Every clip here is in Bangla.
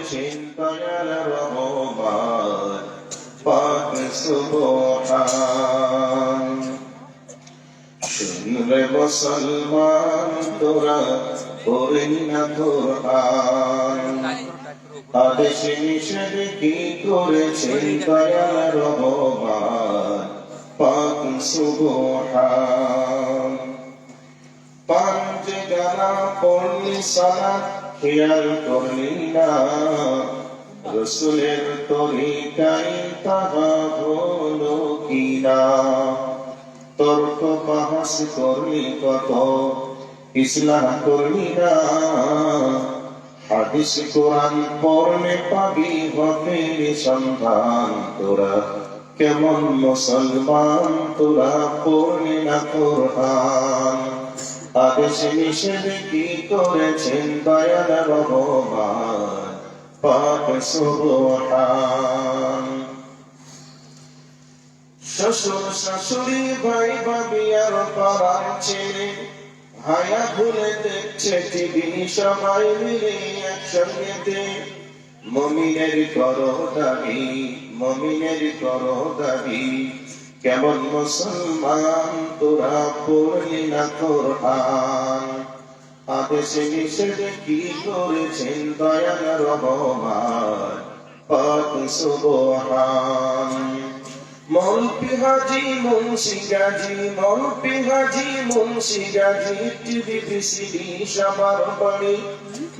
করেছেন দয়াল রহমান পাক সুবহান। শুনরে মুসলমান তোরা পড়েন না কোরআন, আদেশ নিষেধ কি করেছেন দয়াল রহমান পাক সুবহান। পাঁচ গানা পড়লি সালাত খেয়াল করলি না, রসুলের তরিকায় তাহা হলো কিনা। তর্ক বাহাস করলি কত, ইসলাম করলি না। হাদিস কোরআন পড়লে পাবি হকের সন্ধান। তোরা কেমন মুসলমান, তোরা পড়লি না কোরআন। আদেশ নিষেধ কি করেছেন দয়াল রহমান পাক সুবহান। শ্বশুর শাশুড়ি ভাই ভাবি আর পাড়ার ছেলে হায়া ভুলে দেখছে টিভি সবাই মিলে একসঙ্গেতে। মুমিনের করো দাবি, মুমিনের করো দাবি, কেমন মুসলমান তোরা পড়লি না কোরআন। আদেশ নিষেধ কি করেছেন দয়াল রহমান পাক সুবহান। মৌলভী হাজী মুন্সি গাজী, মৌলভী হাজী মুন্সি গাজী, টিভি বিসিডি সবার বাড়ি।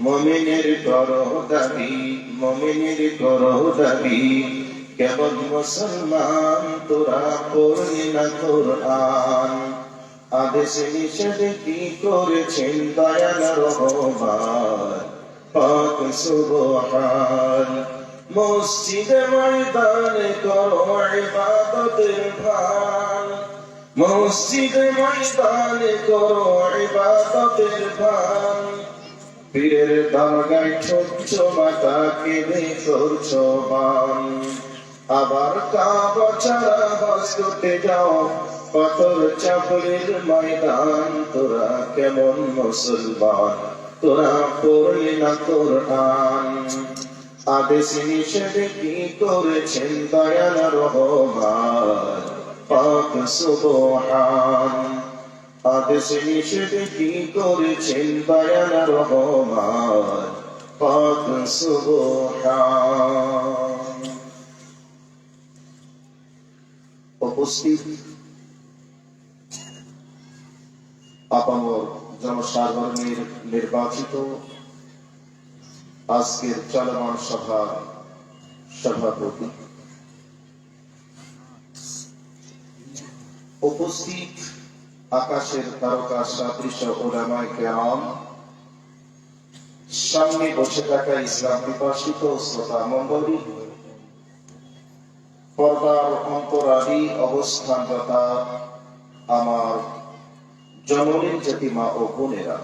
মুমিনের করো দাবি, মুমিনের করো দাবি, কেবল মুসলমান তোরা পড়লি না কোরআন। আদেশ নিষেধ কি করেছেন দয়াল রহমান পাক সুবহান। মসজিদে ময়দানে করো ইবাদতের ভান, মসজিদে ময়দানে করো ইবাদতের ভান। পীরের দরগায় ঠুকছ মাথা কেঁদে করছ বান। আবার কাবা ছাড়া হজ করতে যাও পাথর চাপড়ের ময়দান। তোরা কেমন মুসলমান, তোরা পড়লি না কোরআন। আদেশ নিষেধ কি করেছেন দয়াল রহমান পাক সুবহান। আদেশ নিষেধ কি করেছেন দয়াল রহমান পাক সুবহান। উপস্থিত আপামর জনসাধারণের নির্বাচিত আজকের চলমান সভার সভাপতি, উপস্থিত আকাশের তারকা সদৃশ উলামায়ে কেরাম, সামনে বসে থাকা ইসলাম বিভাষিত শ্রোতা মণ্ডলী, পর্দার অন্তরালী অবস্থানরত আমার জননীর জাতিমা ও বোনেরা,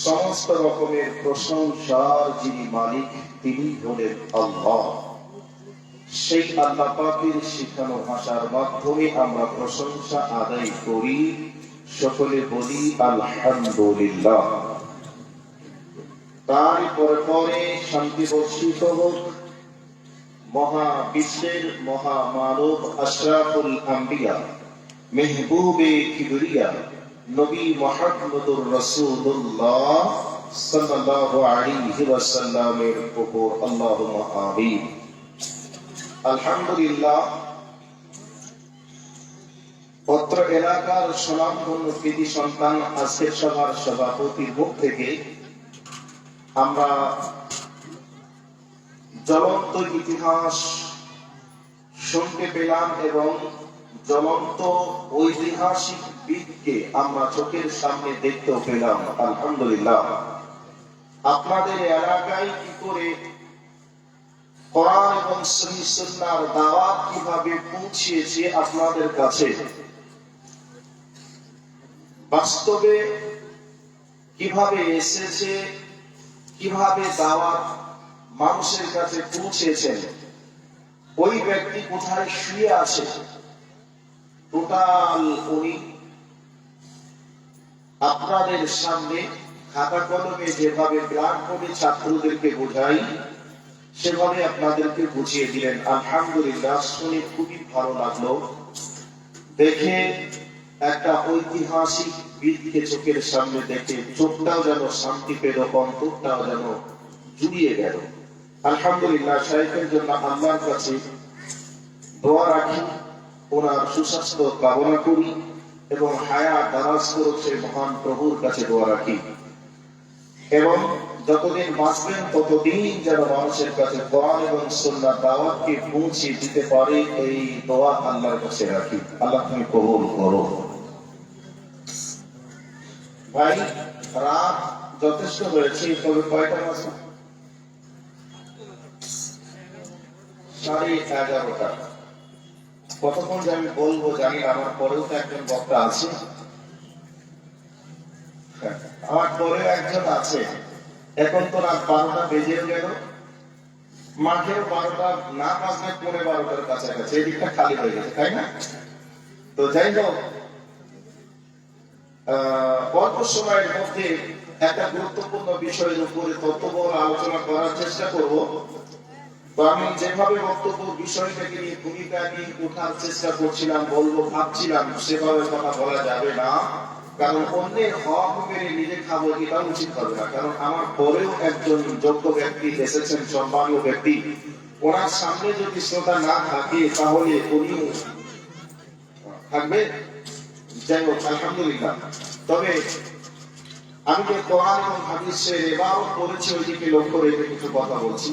সমস্ত রকমের প্রশংসার যিনি মালিক তিনি হলেন আল্লাহ। সেই আল্লাহ পাকের শিখানো ভাষার মাধ্যমে আমরা প্রশংসা আদায় করি, সকলে বলি আলহামদুলিল্লাহ। তারপরে পরে শান্তি বর্ষিত হোক মহাবিশ্বের মহামানব আশরাফুল আম্বিয়া মেহবুবে কিবরিয়া নবী মুহাম্মদুর রাসূলুল্লাহ সাল্লাল্লাহু আলাইহি ওয়াসাল্লামের উপর আল্লাহুম্মা আমিন। আলহামদুলিল্লাহ। পত্র এলাকার সুনামধন্য কৃতি সন্তান আজকের সভার সভাপতির মুখ থেকে আমরা জ্বলন্ত ইতিহাস শুনতে পেলাম এবং জ্বলন্ত ঐতিহাসিক দিককে আমরা চোখের সামনে দেখতেও পেলাম। আলহামদুলিল্লাহ। আপনাদের এলাকায় কি করে কোরআন এবং সহিহ সুন্নাহর দাওয়াত কিভাবে পৌঁছিয়েছে আপনাদের কাছে, বাস্তবে কিভাবে এসেছে, কিভাবে দাওয়াত মানুষের কাছে পৌঁছেছেন, ওই ব্যক্তি কোথায় শুয়ে আছে, টোটাল উনি আপনাদের সামনে খাতা কলমে যেভাবে প্ল্যান করে ছাত্রদেরকে বোঝাই সেভাবে আপনাদেরকে বুঝিয়ে দিলেন। আলহামদুলিল্লাহ, শুনে খুবই ভালো লাগলো। দেখে একটা ঐতিহাসিক বীরকে চোখের সামনে দেখে চোখটাও যেন শান্তি পেল, অন্তরটাও যেন জুড়িয়ে গেল। আলহামদুলিল্লাহ, শাইখের জন্য আল্লাহর কাছে দোয়া রাখি, ওনার সুস্বাস্থ্য কামনা করি এবং হায়াত দারাজ করুক সেই মহান প্রভুর কাছে দোয়া রাখি। এবং যতদিন বাঁচবেন ততদিন যেন মানুষের কাছে কোরআন এবং সুন্নাহ দাওয়াতকে পৌঁছে দিতে পারে, এই দোয়া আল্লাহর কাছে রাখি। আল্লাহ তুমি কবুল করো। ভাই, রাত যথেষ্ট হয়েছে, তবে কয়টা বাজে? 11:30। কতক্ষণ যে আমি বলবো জানি না, আমার পরেও তো একজন বক্তা আছে, আমার পরেও একজন আছে। এখন তো রাত 12টা বেজেও গেল, মাঠেও 12টা না বাজলে 11:15 কাছাকাছি, এদিকটা খালি হয়ে গেছে, তাই না? তো যাই হোক, অল্প সময়ের মধ্যে একটা গুরুত্বপূর্ণ বিষয়ের উপরে তত্ত্ববহ আলোচনা করার চেষ্টা করব। তো আমি যেভাবে বক্তব্য বিষয়টাকে নিয়ে ভূমিকা নিয়ে ওঠার চেষ্টা করছিলাম, বলবো ভাবছিলাম, সেভাবে কথা বলা যাবে না। কারণ অন্যের হক মেরে নিজে খাবো, এটা উচিত হবে না। কারণ আমার পরেও একজন যোগ্য ব্যক্তি এসেছেন, সম্মানীয় ব্যক্তি, ওনার সামনে যদি শ্রোতা না থাকে তাহলে উনিও থাকবে। যাই হোক, আলহামদুলিল্লাহ। তবে আমি যে কোরআন এবং হাদিসের এবারও পড়েছি, ওইদিকে লক্ষ্য রেখে কিছু কথা বলছি।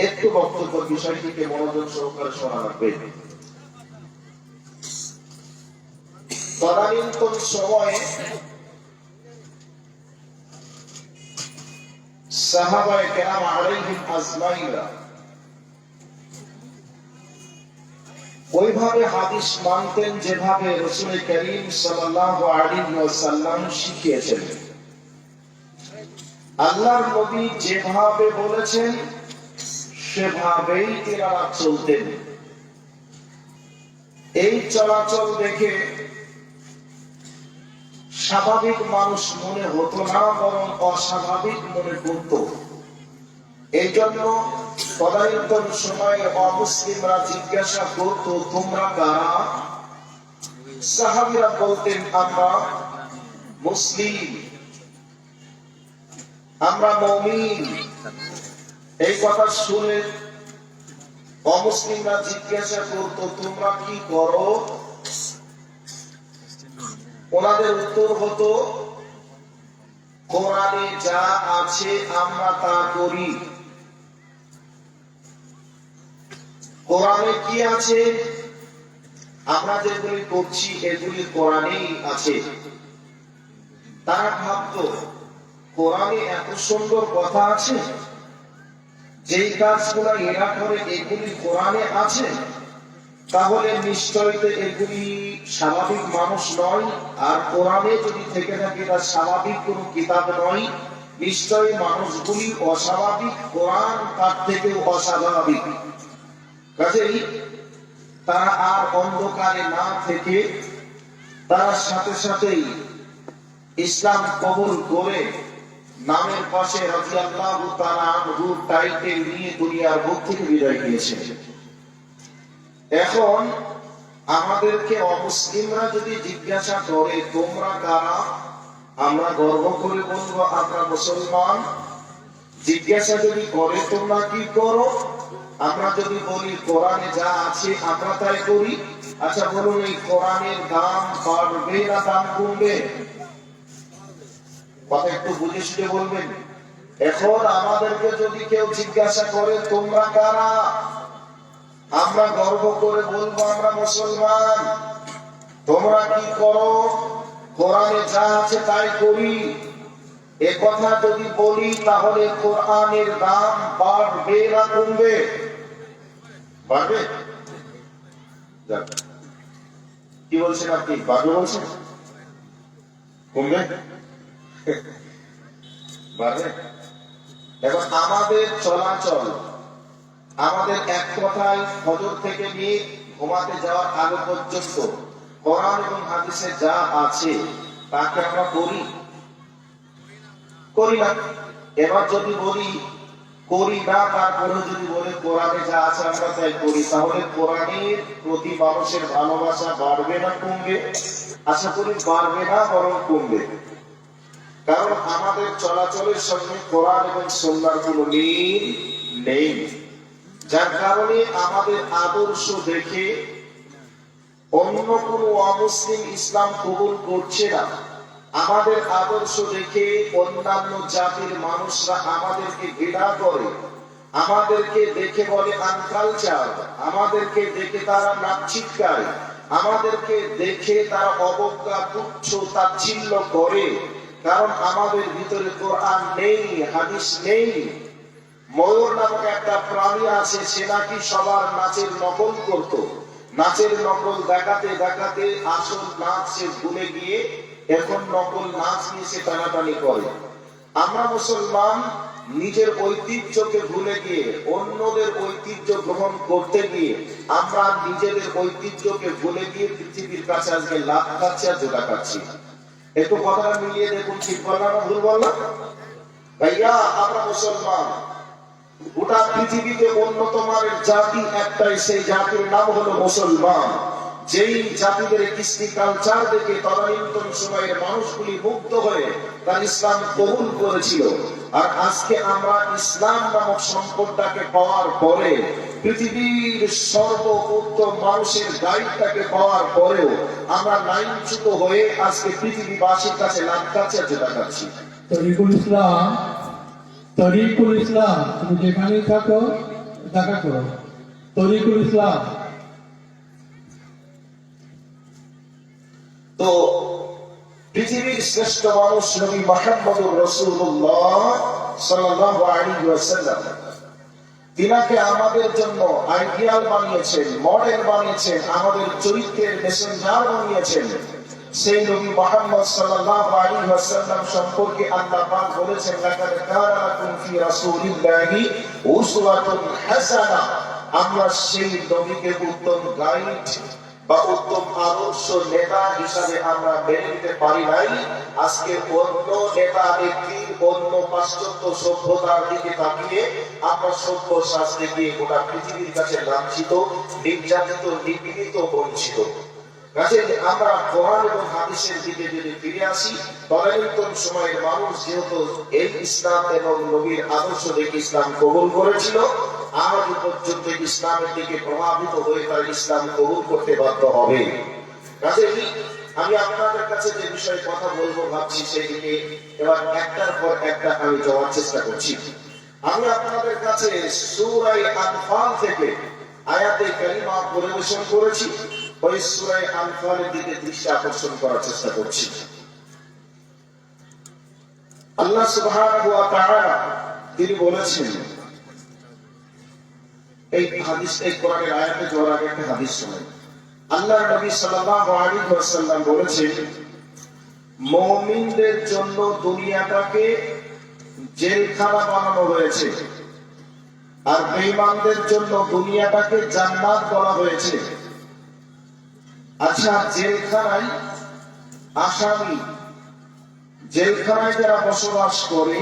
একটু বক্তব্য বিষয়টিকে মনোযোগ সহকারে শোনা রাখবে। তদানীন্তন সময়ে সাহাবায়ে কেরাম আলাইহিম আজমাইনরা ওইভাবে হাদিস মানতেন যেভাবে রাসূল করিম সাল্লাল্লাহু আলাইহি ওয়াসাল্লাম শিখিয়েছেন। আল্লাহর নবী যেভাবে বলেছেন সেভাবেই তিনারা চলতেন। এই চলাচল দেখে স্বাভাবিক মানুষ মনে হতো না, বরং অস্বাভাবিক মনে করত। এই জন্য তদানীন্তন সময়ে অমুসলিমরা জিজ্ঞাসা করত, তোমরা কারা? সাহাবীরা বলতেন, আমরা মুসলিম, আমরা মুমিন। এই কথা শুনে অমুসলিমরা জিজ্ঞাসা করত, তোমরা কি করো? ওনাদের উত্তর হতো, কোরআনে যা আছে আমরা তা করি। কোরআনে কি আছে? আমরা যেগুলি করছি এগুলি কোরআনেই আছে। তারা ভাবত, কোরআনে এত সুন্দর কথা আছে, যেই কাজগুলো এরা করে এগুলি কোরআনে আছে, তাহলে নিশ্চয়ই তো এগুলি স্বাভাবিক মানুষ নয়। আর কোরআনে যদি থেকে থাকে এটা স্বাভাবিক কোন কিতাব নয়, নিশ্চয়ই মানুষগুলি অস্বাভাবিক, কোরআন তার থেকেও অস্বাভাবিক। কাজেই তারা আর অন্ধকারে না থেকে তারা সাথে সাথেই ইসলাম কবুল করে নামের পাশে রাদিয়াল্লাহু তাআলা আনহু টাইটেল নিয়ে দুনিয়ার বুক থেকে বিদায় নিয়েছে। এখন আমাদেরকে অমুসলিমরা যদি জিজ্ঞাসা করে, তোমরা কারা? আমরা গর্ব করে বলবো, আমরা মুসলমান। জিজ্ঞাসা যদি করে, তোমরা কি করো? আমরা যদি বলি, কোরআনে যা আছে আমরা তাই করি। আচ্ছা বলুন, এই কোরআনের দাম বাড়বে না দাম কমবে? কথা একটু বুঝে শুনে বলবেন। এখন আমাদেরকে যদি কেউ জিজ্ঞাসা করে, তোমরা কারা? আমরা গর্ব করে বলবো, আমরা মুসলমান। তোমরা কি করো? কোরআনে যা আছে তাই করি। এ কথা যদি বলি, তাহলে কোরআনের দাম বাড়বে না কমবে? বাড়বে। কি বলছেন আপনি? বাড়বে বলছেন? কমবে? বাড়বে। এখন আমাদের চলাচল, আমাদের এক কথায় ফজর থেকে নিয়ে ঘুমাতে যাওয়ার আগে পর্যন্ত কোরআন এবং হাদিসে যা আছে তাকে আমরা করি। করি না। এবার যদি বলি করি না, তারপরে যদি বলে কোরআনে যা আছে আমরা তাই করি, তাহলে কোরআনের প্রতি মানুষের ভালোবাসা বাড়বে না কমবে? আশা করি বাড়বে না, বরং কমবে। কারণ আমাদের চলাচলের সঙ্গে কোরআন এবং সুন্নাহর কোনো মিল নেই, যার কারণে আমাদের আদর্শ দেখে অন্য কোনো অমুসলিম ইসলাম কবুল করছে না। আমাদের আদর্শ দেখে অন্যান্য জাতির মানুষরা আমাদেরকে ঘৃণা করে, আমাদেরকে দেখে বলে আনকালচার, আমাদেরকে দেখে তারা নাক ছিটকায়, আমাদেরকে দেখে তারা অবজ্ঞা তুচ্ছ তাচ্ছিল্য করে। কারণ আমাদের ভিতরে কোরআন নেই, হাদিস নেই। ময়ূর নামক একটা প্রাণী আছে, সে নাকি সবার নাচের নকল করত। নাচের নকল দেখাতে দেখাতে আসল নাচ সে ভুলে গিয়ে এখন নকল নাচ নিয়ে সে টানাটানি করে। আমরা মুসলমান নিজের ঐতিহ্যকে ভুলে গিয়ে অন্যদের ঐতিহ্য গ্রহণ করতে গিয়ে আমরা নিজেদের ঐতিহ্যকে ভুলে গিয়ে পৃথিবীর কাছে আজকে লাভ খাচ্ছি আর জোটা খাচ্ছি। একটু কথাটা মিলিয়ে দেখুন, ঠিক বললাম না ভুল বললাম? ভাইয়া, আমরা মুসলমান, গোটা পৃথিবীতে উন্নত মানের জাতি একটাই, সেই জাতির নাম হলো মুসলমান। যেই জাতিদের কৃষ্টি কালচার দেখে তদানীন্তন সময়ের মানুষগুলি মুগ্ধ হয়ে তার ইসলাম কবুল করেছিল। আর আজকে আমরা ইসলাম নামক সম্পদটাকে পাওয়ার পরে, পৃথিবীর সর্বোত্তম মানুষের গাইডটাকে পাওয়ার পরেও আমরা লাইনচ্যুত হয়ে আজকে পৃথিবীবাসীর কাছে লাভ খাচ্ছি আর যেটা খাচ্ছি। তরিকুল ইসলাম, তুমি যেখানেই থাকো দেখা করো। তরিকুল ইসলাম। তো পৃথিবীর শ্রেষ্ঠ মানুষ নবী মুহাম্মদুর রাসূলুল্লাহ সাল্লাল্লাহু আলাইহি ওয়াসাল্লাম, তিনাকে আমাদের জন্য আইডিয়াল বানিয়েছেন, মডেল বানিয়েছেন, আমাদের চরিত্রের মেসেঞ্জার বানিয়েছেন। সেই নবী মুহাম্মদ সাল্লাল্লাহু আলাইহি ওয়াসাল্লাম সম্পর্কে আল্লাহ পাক বলেছেন, লাকাদ কানা লাকুম ফি রাসূলিল্লাহি উসওয়াতুন হাসানা। আমরা সেই নবীকে উত্তম গাইড বা উত্তম আদর্শ নেতা হিসাবে আমরা মেনে নিতে পারি নাই। আজকে অন্য নেতা ব্যক্তি, অন্য পাশ্চাত্য সভ্যতার দিকে তাকিয়ে আমরা সভ্য শাস্ত্রে গিয়ে গোটা পৃথিবীর কাছে লাঞ্ছিত, নির্যাতিত, নিপীড়িত, বঞ্চিত। কাজে আমরা কোরআন এবং হাদিসের দিকে যদি ফিরে আসি, তদানীন্তন সময়ের মানুষ যেহেতু এই ইসলাম এবং নবীর আদর্শ দেখে ইসলাম কবুল করেছিল, আজ পর্যন্ত ইসলামের দিকে প্রভাবিত হয়ে তার ইসলাম কবুল করতে বাধ্য হবে। কাজে আমি আপনাদের কাছে যে বিষয়ে কথা বলবো ভাবছি, সেই দিকে এবার একটার পর একটা আমি যাওয়ার চেষ্টা করছি। আমি আপনাদের কাছে সূরা আনফাল থেকে আয়াতে কারিমা পরিবেশন করেছি। ওই সূরা আনফালের দিকে দৃষ্টি আকর্ষণ করার চেষ্টা করছি। আল্লাহ সুবহানাহু ওয়া তাআলা তিনি বলেছেন, এই হাদিস, এই কোরআনের আয়াতে যাওয়ার আগে একটা হাদিস শুনুন। আল্লাহর নবী সাল্লাল্লাহু আলাইহি ওয়াসাল্লাম বলেছেন, মুমিনদের জন্য দুনিয়াটাকে জেলখানা বানানো হয়েছে, আর বেঈমানদের জন্য দুনিয়াটাকে জান্নাত বলা হয়েছে। আচ্ছা, জেলখানায় আসামি, জেলখানায় যারা বসবাস করে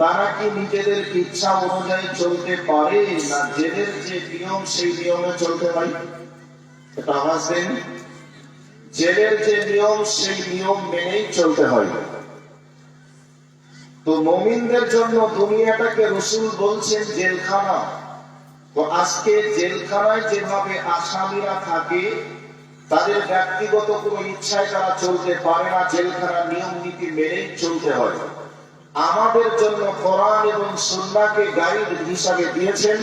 তারা কি নিজেদের ইচ্ছা অনুযায়ী চলতে পারে, না জেলের যে নিয়ম সেই নিয়মে চলতে হয়? এটা আওয়াজ দেন। জেলের যে নিয়ম সেই নিয়ম মেনেই চলতে হয়। তো মুমিনদের জন্য দুনিয়াটাকে রাসূল বলছেন জেলখানা। তো আজকে জেলখানায় যেভাবে আসামিরা থাকে, তাদের ব্যক্তিগত কোনো ইচ্ছায় তারা চলতে পারে না, জেলখানার নিয়ম নীতি মেনেই চলতে হয়। আমাদের জন্য কোরআন এবং সুন্নাহকে গাইড হিসাবে দিয়েছেন।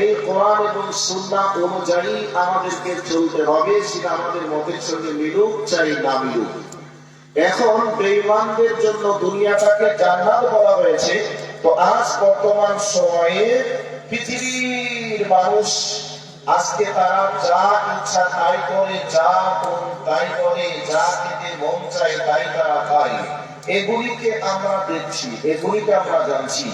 এই কোরআন এবং সুন্নাহ অনুযায়ী আমাদেরকে চলতে হবে, সেটা আমাদের মতের সঙ্গে মিলুক চাই না মিলুক। এখন বেঈমানদের জন্য দুনিয়াটাকে জান্নাত বলা হয়েছে। তো আজ বর্তমান সময়ে পৃথিবীর মানুষ আজকে তারা যা ইচ্ছা তাই করে, যা তাই করে, যা খেতে মন চায় তাই তারা খায়। এগুলিকে আমরা দেখছি, এগুলিকে আমরা জানছি।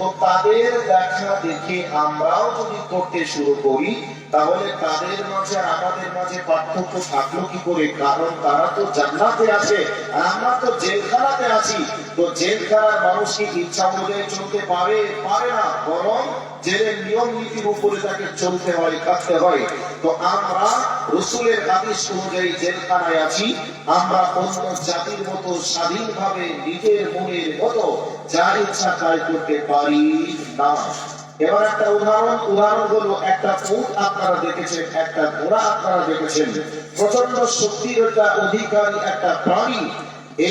তো তাদের দেখা দেখে আমরাও যদি করতে শুরু করি, তাহলে তাদের মাঝে আর আমাদের মাঝে পার্থক্য থাকলো কি করে? কারণ তারা তো জান্নাতে আছে আর আমরা তো জেলখানাতে আছি। তো জেলখানার মানুষ কি ইচ্ছা অনুযায়ী চলতে পারে? পারে না, বরং জেলের নিয়ম নীতির উপরে তাকে চলতে হয়, কাটতে হয়। তো আমরা রসুলের হাদিস অনুযায়ী জেলখানায় আছি, আমরা অন্য জাতির মতো স্বাধীনভাবে নিজের মনের মতো যা ইচ্ছা তাই করতে পারি না। এবার একটা উদাহরণ হলো, একটা উট আপনারা দেখেছেন, একটা ঘোড়া আপনারা দেখেছেন, প্রচন্ড শক্তির অধিকারী একটা প্রাণী।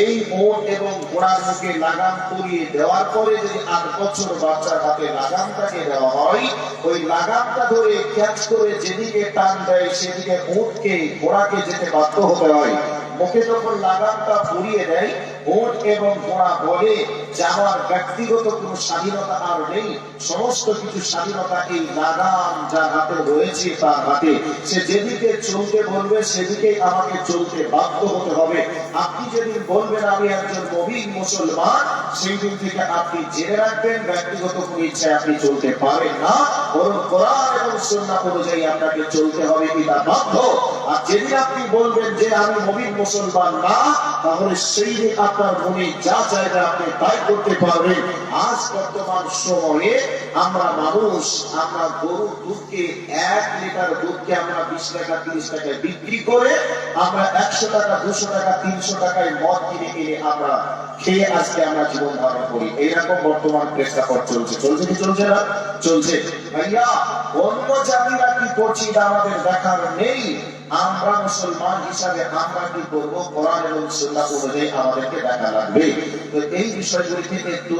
এই উট এবং ঘোড়ার মুখে লাগাম পরিয়ে দেওয়ার পরে যদি 8 বছর বাচ্চার হাতে লাগামটাকে দেওয়া হয়, ওই লাগামটা ধরে ক্যাচ করে যেদিকে টান দেয় সেদিকে উটকে ঘোড়াকে যেতে বাধ্য হতে হয়। মুখে যখন লাগামটা পরিয়ে দেয়, উট এবং ঘোড়া বলে যে আমার ব্যক্তিগত কোনো স্বাধীনতা আর নেই, সমস্ত কিছু স্বাধীনতা এই লাগাম যার হাতে রয়েছে তার হাতে। সে যেদিকে চলতে বলবে সেদিকে আমাকে চলতে বাধ্য হতে হবে। আপনি যেদিন বলবেন আমি একজন মুমিন মুসলমান, সেই দিন থেকে আপনি জেনে রাখবেন ব্যক্তিগত কোনো ইচ্ছায় আপনি চলতে পারেন না, বরং কোরআন এবং সুন্নাহ অনুযায়ী আপনাকে চলতে হবে, এটা বাধ্য। আর যেদিন আপনি বলবেন যে আমি মুমিন মুসলমান না, তাহলে সেই দিন আপনার মনে যা চাইবে আপনি তাই করতে পারবেন। আজ বর্তমান সময়ে আমরা মানুষ, আমরা গরুর দুধকে 1 লিটার দুধকে আমরা 20 টাকা 30 টাকায় বিক্রি করে আমরা 100 টাকা 200 টাকা 300 টাকায় মদ কিনে কিনে আমরা খেয়ে আজকে আমরা জীবন ধারণ করি। এইরকম বর্তমান প্রেক্ষাপট চলছে। চলছে কি চলছে না? চলছে। ভাইয়া, অন্য জাতিরা কি করছে এটা আমাদের দেখার নেই। আমরা মুসলমান হিসাবে আমরা কি করবো? কোরআন এবং সুন্নাহ অনুযায়ী আমাদেরকে দেখা লাগবে। তো এই বিষয়গুলিকে একটু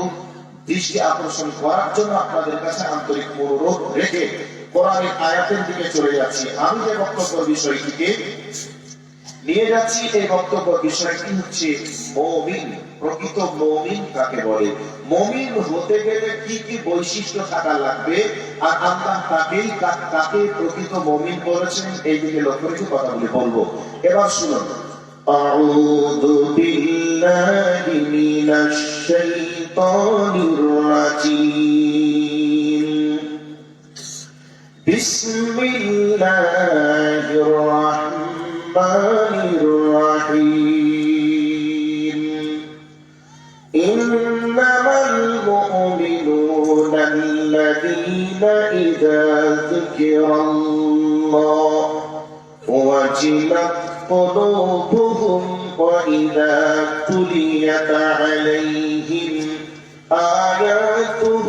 দৃষ্টি আকর্ষণ করার জন্য আপনাদের কাছে আন্তরিক অনুরোধ রেখে কোরআনের আয়াতের দিকে চলে যাচ্ছি। আমি যে বক্তব্য বিষয়টিকে নিয়ে যাচ্ছি, এই বক্তব্য বিষয়টি হচ্ছে মুমিন। প্রকৃত মুমিন কাকে বলে? মুমিন হতে গেলে কি কি বৈশিষ্ট্য থাকা লাগবে, আর আল্লাহ কাকে প্রকৃত মুমিন বলেছেন, এই দিকে লক্ষ্য রেখে কথাগুলি বলবো। এবার শুনুন। আউযু বিল্লাহি মিনাশ শাইতানির রাজীম। বিসমিল্লাহির রাহমানির রাহিম। ইন্নামাল মুমিনুনা আল্লাযীনা ইযা যুকিরাল্লাহু ওয়াজিলাত قلوبهم وإذا تليت عليهم آياته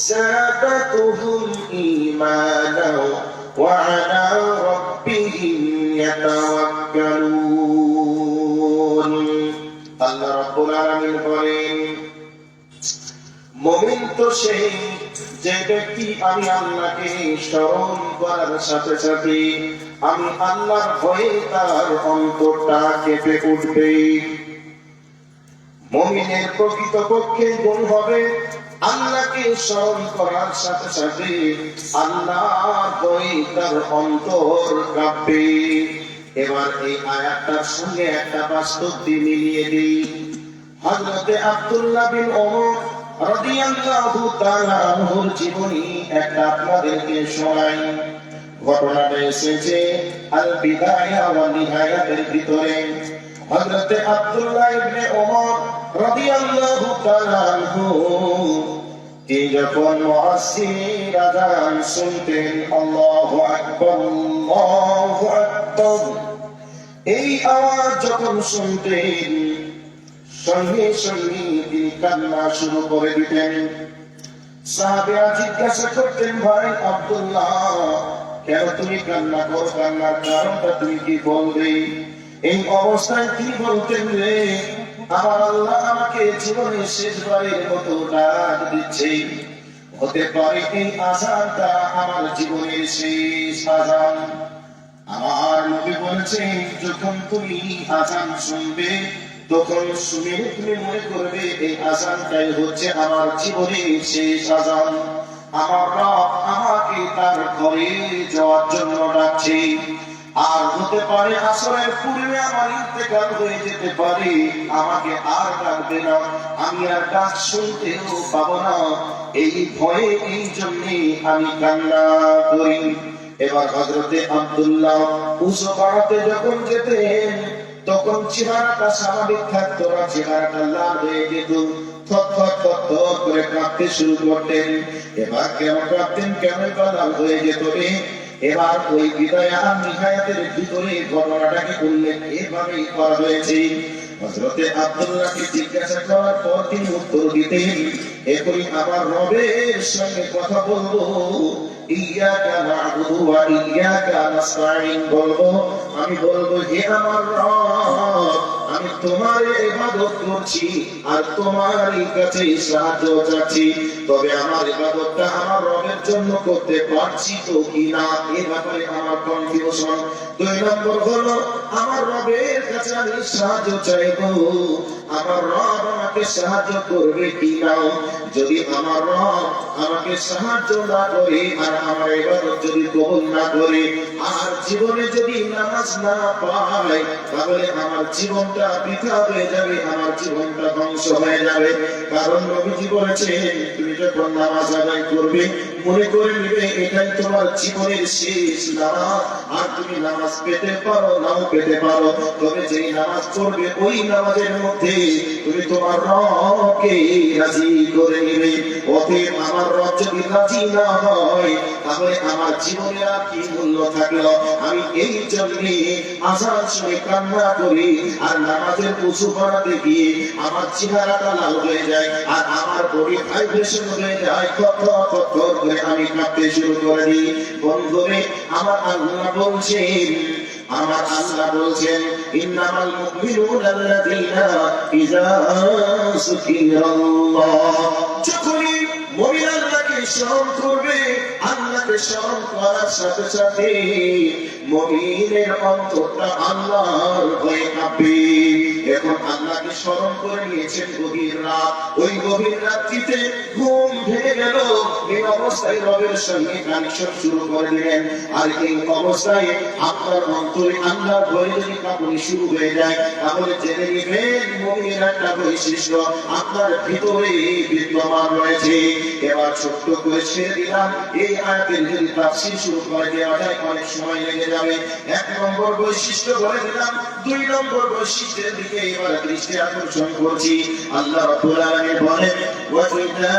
زادتهم إيمانا وعلى ربهم يتوكلون। আল্লাহ রাব্বুল আলামিন বলেন, মুমিন তো সেই যে ব্যক্তি আমি আল্লাহকে স্মরণ করার সাথে সাথে আমি আল্লাহর ভয়ে তার অন্তরটা কেঁপে উঠবে। মুমিনের প্রকৃতপক্ষে গুণ হবে আল্লাহকে স্মরণ করার সাথে সাথে আল্লাহর ভয়ে তার অন্তর কাঁপবে। এবার এই আয়াতটার সঙ্গে একটা বাস্তব দিয়ে মিলিয়ে দিই। হযরতে আব্দুল্লাহ বিন ওমর রাদিয়াল্লাহু তাআলা আনহুর জীবনী একটা আপনাদেরকে শোনাই। ঘটনাটা এসেছে আল বিদায়া ওয়া নিহায়াতের ভিতরে। হযরতে আব্দুল্লাহ ইবনে ওমর রাদিয়াল্লাহু তাআলা আনহু যখন মুয়াজ্জিনের আযান শুনতেন, আল্লাহু আকবার আল্লাহু আকবার, এই আওয়াজ যখন শুনতেন সঙ্গে সঙ্গে তিনি কান্না শুরু করে দিতেন। সাহাবীরা জিজ্ঞাসা করতেন, ভাই আব্দুল্লাহ কেন তুমি কান্না করো? কান্নার কারণটা তুমি কি বলবে? এই অবস্থায় তিনি বলতেন, রে আমার আল্লাহ আমাকে জীবনের শেষবারের মতো ডাক দিচ্ছে। হতে পারে এই আযানটা আমার জীবনের শেষ আযান। আমার নবী বলেছেন, যখন তুমি আযান শুনবে তখন শুনে তুমি মনে করবে এই আযানটাই হচ্ছে আমার জীবনের শেষ আযান। আমার রব আমাকে তার ঘরে যাওয়ার জন্য ডাকছে। আর হতে পারে আসরের পূর্বে আমার ইন্তেকাল হয়ে যেতে পারে, আমাকে আর ডাকবে না, আমি আর ডাক শুনতেও পাবো না। এই ভয়ে, এই জন্যে আমি কান্না করি। এবার হযরতে আব্দুল্লাহ উঁচু পাড়াতে যখন যেতেন, তখন চেহারাটা স্বাভাবিক থাকতো না, চেহারাটা লাল হয়ে যেত, থরথর থরথর করে কাঁপতে শুরু করতেন। এবার কেন কাঁপতেন, কেন লাল হয়ে যেত রে? এবার ওই বিদায় আর নিহায়াতের ভিতরে ঘটনাটাকে উল্লেখ এভাবেই করা হয়েছে। হযরতে আব্দুল্লাহকে জিজ্ঞাসা করার পর তিনি উত্তর দিতেন, এখনই আমার রবের সঙ্গে কথা বলবো, ইয়াকা না'বুদু ওয়া ইয়াকা নাস্তাঈন বলবো। আমি বলবো, হে আমার রব, আমি তোমার ইবাদত করছি আর তোমারই কাছে সাহায্য চাচ্ছি, তবে আমার ইবাদতটা আমার রবের জন্য করতে পারছি তো কিনা, এই ব্যাপারে আমার কনফিউশন। 2 নম্বর হলো, আমার রবের কাছে আমি সাহায্য চাইবো, আমার রব আমাকে সাহায্য করবে কিনা। যদি আমার রব আমাকে সাহায্য না করে আর আমার ইবাদত যদি কবুল না করে, আর জীবনে যদি নামাজ না পাই, তাহলে আমার জীবনটা বৃথা হয়ে যাবে, আমার জীবনটা ধ্বংস হয়ে যাবে। কারণ নবীজি বলেছেন, তুমি যখন নামাজ আদায় করবে, মনে করে নিবে এটাই তোমার জীবনের শেষ নামাজ। আর তুমি নামাজ পেতে পারো নাও পেতে পারো, তবে যেই নামাজ পড়বে ওই নামাজের মধ্যে তুমি তোমার রবকে রাজি করে নিবে। অতএব আমার রব যদি রাজি না হয়, তাহলে আমার জীবনের আর কি মূল্য থাকলো? আমি এই জন্যে আযান শুনে কান্না করি, আর নামাজের উঁচু করাতে গিয়ে আমার চেহারাটা লাল হয়ে যায়, আর আমার বডি ভাইব্রেশন হয়ে যায়, থরথর থরথর করে আমি কাঁপতে শুরু করে দিই। বন্ধুরে, আমার আল্লাহ বলছেন, আমার আল্লাহ বলছেন, ইন্নামাল মুমিনুনা আল্লাযীনা ইযা যুকিরাল্লাহ, যখনই মুমিন আল্লাহকে স্মরণ করবে, আল্লাহকে স্মরণ করার সাথে সাথে মুমিনের অন্তরটা আল্লাহর ভয়ে কাঁপবে। এখন আল্লাহকে স্মরণ করে নিয়েছেন গভীর রাত, ওই গভীর রাত্রিতে ঘুম ভেঙে গেল, এই অবস্থায় রবের সঙ্গে কানেকশন শুরু করে দিলেন। আর এই অবস্থায় আপনার অন্তরে আল্লাহর ভয়ে যদি কাঁপুনি শুরু হয়ে যায়, তাহলে জেনে নেবেন মুমিনের একটা বৈশিষ্ট্য আপনার ভিতরে বিদ্যমান রয়েছে। এবার ছোট্ট করে ছেড়ে দিলাম, এই আয়াতের যদি তাফসীর শুরু করে দেওয়া যায় অনেক সময় লেগে যাবে। 1 নম্বর বৈশিষ্ট্য বলে দিলাম, 2 নম্বর বৈশিষ্ট্যের দিকে এবার দৃষ্টি আকর্ষণ করছি। আল্লাহ রাব্বুল আলামিন বলেন, ওয়া ইযা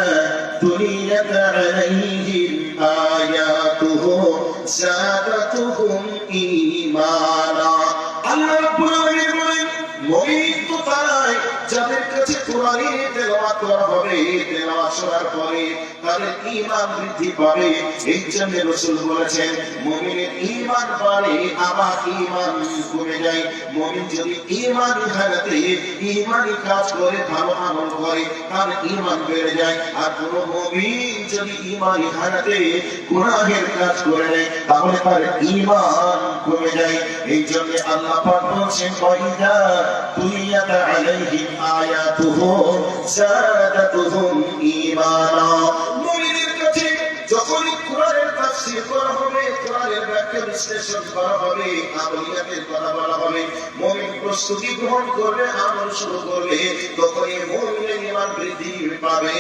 তুলিয়াত আলাইহিম আয়াতুহু যাদাতুহুম ঈমানা। আল্লাহ রাব্বুল আলামিন বলেন, মুমিন তো তারাই যাদের কাছে কোরআনের তেলাওয়াত করা হবে, তেলাওয়াত শোনার পরে তাদের ঈমান বৃদ্ধি পাবে। এই জন্য রাসূল বলেছেন, মুমিনের ঈমান বাড়ে আবার ঈমান কমে যায়। মুমিন যদি ঈমানি হালাতে ঈমানি কাজ করে, ভালো আমল করে, তার ঈমান বেড়ে যায়। আর কোন মুমিন যদি ঈমানি হালাতে গুনাহের কাজ করে নেয়, তাহলে তার ঈমান কমে যায়। এই জন্য আল্লাহ পাক বলেন, ওয়াইদা তুলিয়াত আলাইহিম আয়াতুহু যাদাতুহুম ঈমানা। মুমিনের কাছে যখনই কোরআনের তাফসীর করা হবে, কোরআনের ব্যাখ্যা বিশ্লেষণ করা হবে, আমলিয়াতের কথা বলা হবে, মুমিন প্রস্তুতি গ্রহণ করবে, আমল শুরু করবে, তখনই মুমিনের ঈমান বৃদ্ধি পাবে।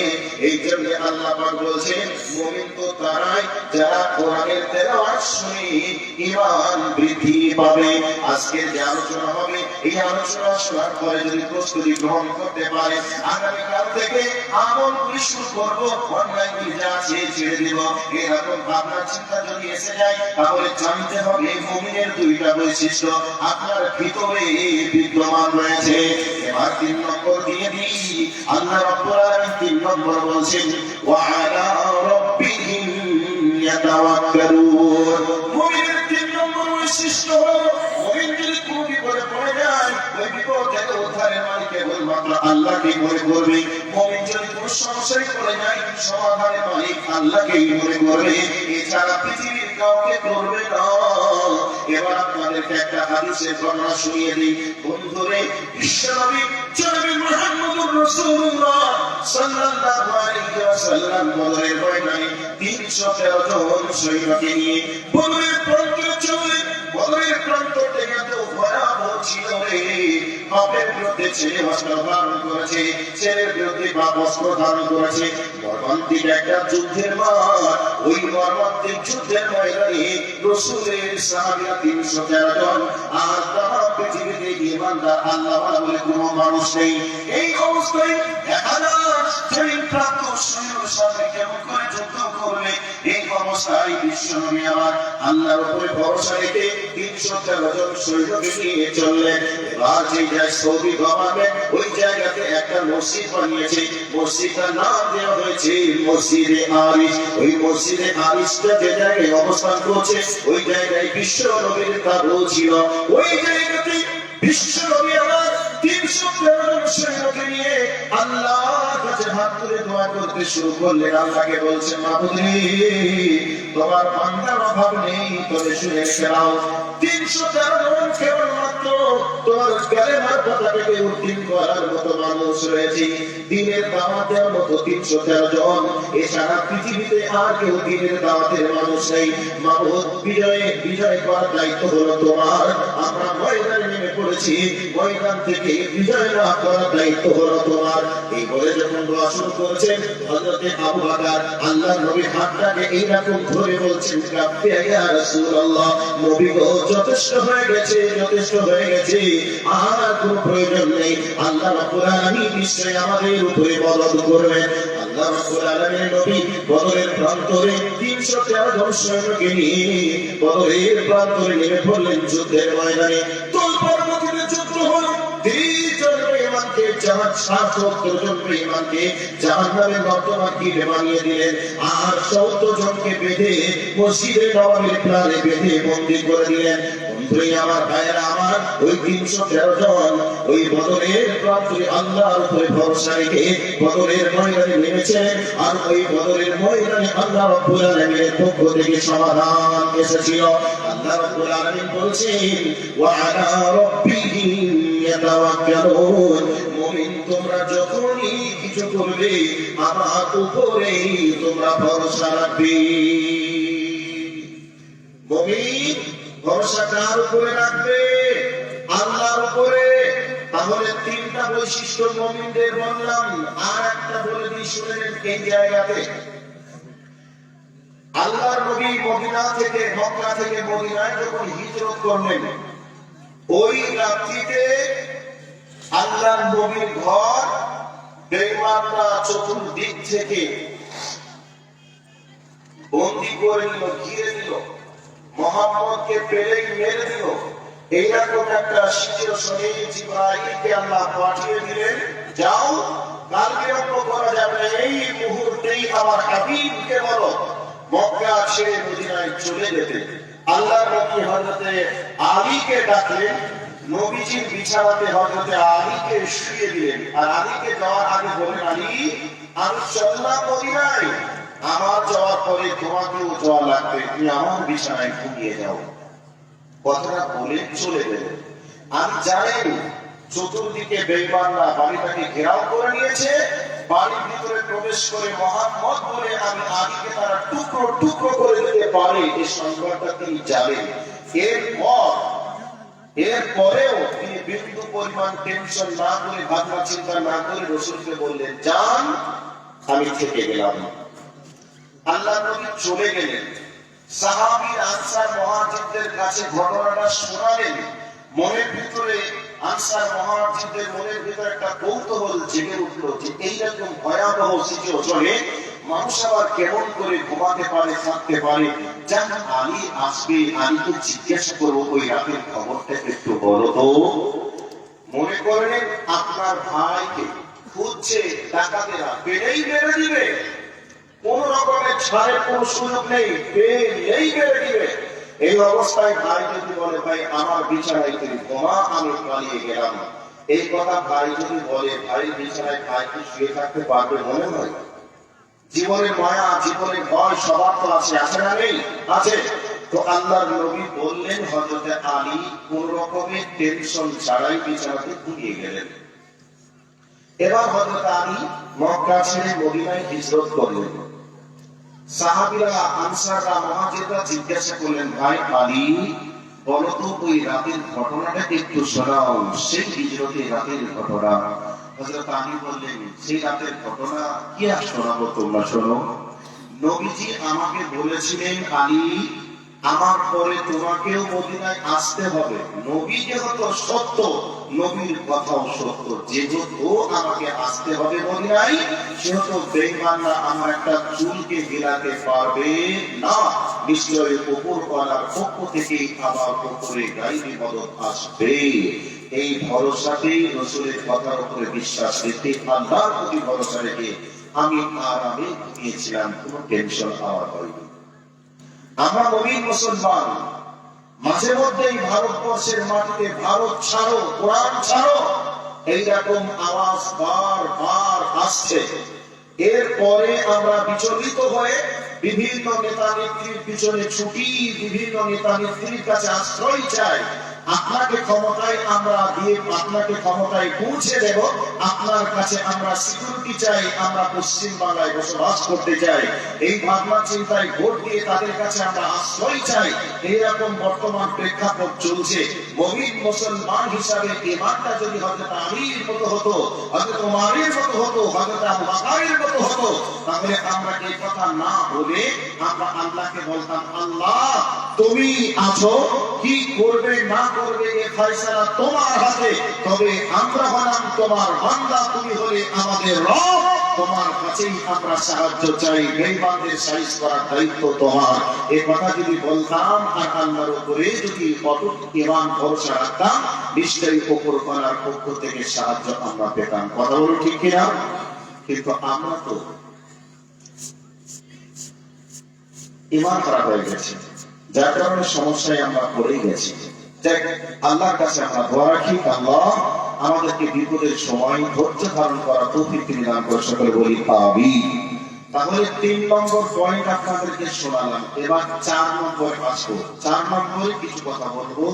এই জন্য আল্লাহ পাক বলেন, মুমিন তো তারাই যারা কোরআনের তেলাওয়াত শুনে ঈমান বৃদ্ধি পাবে। আজকের যে আলোচনা হবে, এই আলোচনা শোনার পরে যদি প্রস্তুতি গ্রহণ করতে পারে, আগামীকাল থেকে আমল শুরু করবো, অন্যায়গুলি যা আছে ছেড়ে দিব, এরকম ভাবনা চিন্তা যদি এসে যায়, তাহলে জানতে হবে মুমিনের 2টা বৈশিষ্ট্য আপনার ভিতরে বিদ্যমান রয়েছে। এবার 3 নম্বর দিয়ে দিই। আল্লাহ রাব্বুল আলামিন 3 নম্বর বলছেন, ওয়া আলা রাব্বিহিম ইয়াতাওয়াক্কালুন। মুমিনের 3 নম্বর বৈশিষ্ট্য হলো, মুমিন যদি কোনো বিপদে পড়ে যায়, ওই বিপদ থেকে উদ্ধারের মালিক কেবলমাত্র আল্লাহকেই মনে করবে। মুমিন যদি কোনো সমস্যায় পড়ে যায়, সমাধানের মালিক আল্লাহকেই মনে করবে, এছাড়া পৃথিবীর কাউকে করবে না। এবার আপনাদেরকে একটা হাদিসের বর্ণনা শুনিয়ে দিই। বন্ধুরে, বিশ্বনবী জনাবে মুহাম্মদুর রাসূলুল্লাহ সাল্লাল্লাহু আলাইহি ওয়াসাল্লাম বদরের ময়দানে 313 জন সৈন্যকে নিয়ে বদরের প্রান্তরে চলে, বদরের এত ভয়াবহ ছিল রে, বাপের বিরুদ্ধে ছেলে অস্ত্র ধারণ করেছে, ছেলের বিরুদ্ধে বাপ অস্ত্র ধারণ করেছে। মর্মান্তিক একটা যুদ্ধের মাঠ, ওই মর্মান্তিক যুদ্ধের ময়দানে রাসূলের সাহাবীরা 313 জন, আর তামাম পৃথিবীতে ঈমানদার আল্লাহ বলে কোনো মানুষ নেই। এই অবস্থায় 1000 ট্রেনিংপ্রাপ্ত সৈন্যের সাথে কেমন করে যুদ্ধ করবে? এই অবস্থায় বিশ্বনবী আমার আল্লাহর উপরে ভরসা রেখে 313 জন সৈন্যকে নিয়ে চললেন। এবার যে জায়গায় সৌদি গভর্নমেন্ট ওই জায়গাতে একটা মসজিদ বানিয়েছে, মসজিদটার নাম দেওয়া হয়েছে মসজিদে আরিশ। ওই মসজিদে আরিশটা যে জায়গায় অবস্থান করছে, ওই জায়গায় বিশ্ব নবীর তাবু ছিল। ওই জায়গাতে বিশ্ব নবী আমার 313 জন সৈন্যকে নিয়ে আল্লাহর কাছে হাত তুলে দোয়া করতে শুরু করলেন। আল্লাহকে বলছেন, মাবুদ রে, তোমার বান্দার অভাব নেই, তবে শুনে রেখে নাও 313 জন কেবলমাত্র তোমার কালেমার কথাটাকে উদ্দিন করার মতো মানুষ রয়েছে, দ্বীনের দাওয়াত দেওয়ার মতো 313 জন। এছাড়া পৃথিবীতে আর কেউ দ্বীনের দাওয়াতের মানুষ নেই। মাবুদ, বিজয় করার দায়িত্ব হলো তোমার। আমরা ময়দানে নেমে পড়েছি, ময়দান থেকে বিজয় লাভ করার দায়িত্ব হলো তোমার। এই বলে যখন দোয়া শুরু করেছেন, হযরতে আবু বকর আল্লাহর নবীর হাতটাকে এইরকম ধরে বলছেন, কাফিয়া ইয়া রাসূলুল্লাহ, নবী গো, যথেষ্ট হয়ে গেছে, যথেষ্ট হয়ে গেছে, আর কোনো প্রয়োজন নেই। আল্লাহ রাব্বুল আলামিন নিশ্চয়ই আমাদের উপরে বদল করবেন। আল্লাহ রাব্বুল আলামিন নবী বদরের প্রান্তরে 313 জন সৈন্যকে নিয়ে বদরের প্রান্তরে নেমে পড়লেন যুদ্ধের ময়দানে। তোলপাড় মধ্যে যুদ্ধ হলো। 30 জন বেঈমানকে জাহান্নামের নর্দমায় বানিয়ে দিলেন, আর 70 জনকে বেঁধে মসজিদে নববীর প্রাণে বেঁধে বন্দী করে দিলেন। বন্ধুরা আমার, ভাইয়েরা আমার, ওই 313 জন ওই বদরের প্রান্তরে আল্লাহর উপরে ভরসা রেখে বদরের ময়দানে নেমেছেন। আর ওই বদরের ময়দানে আল্লাহ রাব্বুল আলামিনের পক্ষ থেকে সমাধান এসেছিল। আল্লাহ রাব্বুল আলামিন বলেছেন, ওয়া আলা রাব্বিহিম ইয়াতাওয়াক্কালুন, মুমিন তোমরা যখনই কিছু করবে আমার উপরেই তোমরা ভরসা রাখবে। মুমিন ভরসা কার উপরে রাখবে? আল্লাহর উপরে। তাহলে 3টা বৈশিষ্ট্য মুমিনদের বললাম, আর একটা বলে দিই শুনেন। এই জায়গাতে আল্লাহর নবী মদিনা থেকে, মক্কা থেকে মদিনায় যখন হিজরত করলেন, ওই রাত্রিতে আল্লাহর নবীর ঘর বেঈমানরা চতুর্দিক থেকে বন্দী করে নিল, ঘিরে দিল, মুহাম্মদকে পেলেই মেরে দিল। এইরকম একটা সিচুয়েশনে জিবরাইলকে আল্লাহ পাঠিয়ে দিলেন, যাও, কাল বিলম্ব করা যাবে না, এই মুহূর্তেই আমার হাবিবকে বলো মক্কা ছেড়ে মদিনায় চলে যেতে। আল্লাহর নবী হযরতে আলীকে ডাকলেন, নবীজির বিছানাতে হযরতে আলীকে শুইয়ে দিলেন। আর আলীকে যাওয়ার আগে বললেন, আলী, আমি চললাম মদিনায়, আমার যাওয়ার পরে তোমাকেও যাওয়া লাগবে, তুমি আমার বিছানায় ঘুমিয়ে যাও। কথাটা বলে চলে গেলেন। আমি জানেন চতুর্দিকে বেঈমানরা বাড়িটাকে ঘেরাও করে নিয়েছে, বাড়ির ভিতরে প্রবেশ করে মুহাম্মদ বলে আমি আলীকে তারা টুকরো টুকরো করে দিতে পারে, এই সংবাদটা তিনি জানেন। এরপরেও তিনি বিন্দু পরিমাণ টেনশন না করে, ভাবনা চিন্তা না করে রাসূলকে বললেন, যান, আমি থেকে গেলাম। আল্লাহ নবী চলে গেলেন। সাহাবী আনসার মুহাজিরদের কাছে ঘটনাটা শোনালেন। মনের ভিতরে আনসার মুহাজিরদের মনের ভিতরে একটা কৌতূহল জেগে উঠলো যে এইরকম ভয়াবহ সিচুয়েশনে মানুষ আবার কেমন করে ঘুমাতে পারে, থাকতে পারে। যান, আলী আসবে, আলীকে জিজ্ঞাসা করবো ওই রাতের খবরটা একটু বলো তো। মনে করলেন আপনার ভাইকে খুঁজছে ডাকাতেরা, পেলেই মেরে দিবে, কোন রকমের ছাড়ের কোন সুযোগ নেই, পেলেই মেরে দিবে। এই অবস্থায় ভাই যদি বলে, ভাই আমার বিছানায় তুমি ঘুমা, আমি পালিয়ে গেলাম, এই কথা ভাই যদি বলে, ভাই বিছানায় ভাই কি শুয়ে থাকতে পারবে? মনে হয় জীবনের মায়া, জীবনের ভয় সবার তো আছে, আছে না নেই? আছে। তো আল্লাহর নবী বললেন, হযরতে আলী কোন রকমের টেনশন ছাড়াই বিছানাতে ঘুমিয়ে গেলেন। এবার হযরতে আলী মক্কা ছেড়ে মদিনায় হিজরত করলেন। সাহাবীরা, আনসাররা, মুহাজিররা জিজ্ঞাসা করলেন, ভাই আলী, বলতো ওই রাতের ঘটনাটা একটু শোনাও, সেই হিজরতের রাতের ঘটনা। হযরত আলী বললেন, সেই রাতের ঘটনা কি আর শোনাবো, তোমরা শোনো। নবীজি আমাকে বলেছিলেন, আলী আমার পরে তোমাকেও মদিনায় আসতে হবে। নবী যেহেতু সত্য, নবীর কথাও সত্য, যেহেতু আমাকে আসতে হবে মদিনায়, সেহেতু বেঈমানরা আমার একটা চুলকে গেলাতে পারবে না। নিশ্চয়ই উপরওয়ালার পক্ষ থেকে আমার উপরে গায়বী মদদ আসবে। এই ভরসাতেই রাসূলের কথার উপরে বিশ্বাস রেখে, আল্লাহর প্রতি ভরসা রেখে আমি আরামে ঘুমিয়েছিলাম, কোনো টেনশন আমার হয়নি। আমরা নবীন মুসলমান, মাঝে মধ্যেই ভারতবর্ষের মাটিতে ভারত ছাড়ো, কোরআন ছাড়ো, এইরকম আওয়াজ বারবার আসছে। এরপরে আমরা বিচলিত হয়ে বিভিন্ন নেতা নেত্রীর পিছনে ছুটি, বিভিন্ন নেতা নেত্রীর কাছে আশ্রয় চাই। আপনাকে ক্ষমতায় আমরা দিয়ে আপনাকে ক্ষমতায় পৌঁছে দেব, আপনার কাছে আমরা সিকিউরিটি চাই, আমরা পশ্চিম বাংলায় বসবাস করতে চাই, এই ভাবনা চিন্তায় ভোট দিয়ে তাদের কাছে আমরা আশ্রয় চাই। এইরকম বর্তমান প্রেক্ষাপট চলছে। মুমিন মুসলমান হিসাবে ঈমানটা যদি হযরত আলীর মতো হতো, হযরত উমরের মতো হতো, হযরত আবু বকরের মতো হতো, তাহলে আমরা এই কথা না বলে আমরা আল্লাহকে বলতাম, আল্লাহ তুমি আছো, কি করবে না করবে এ ফয়সালা তোমার হাতে। তবে আমরা হলাম তোমার বান্দা, তুমি হলে আমাদের রব, তোমার কাছেই আমরা সাহায্য চাই, বেঈমানদের সাইজ করার দায়িত্ব তোমার। এই কথা যদি বলতাম আর আল্লাহর উপরে যদি অটুট ঈমান ভরসা রাখতাম, নিশ্চয়ই উপরওয়ালার পক্ষ থেকে সাহায্য আমরা পেতাম। কথা বলো ঠিক কিনা? কিন্তু আমরা তো ঈমান খারাপ হয়ে গেছে, যার কারণে সমস্যায় আমরা পড়ে গেছি। যাক, আল্লাহর কাছে আমরা দোয়া রাখি, আল্লাহ আমাদেরকে বিপদের সময় ধৈর্য ধারণ করা তৌফিক তিনি দান করে, সকলে বলি আমিন। তাহলে 3 নম্বর পয়েন্ট আপনাদেরকে শোনালাম। এবার 4 নম্বরে আসবো। 4 নম্বরে কিছু কথা বলবো,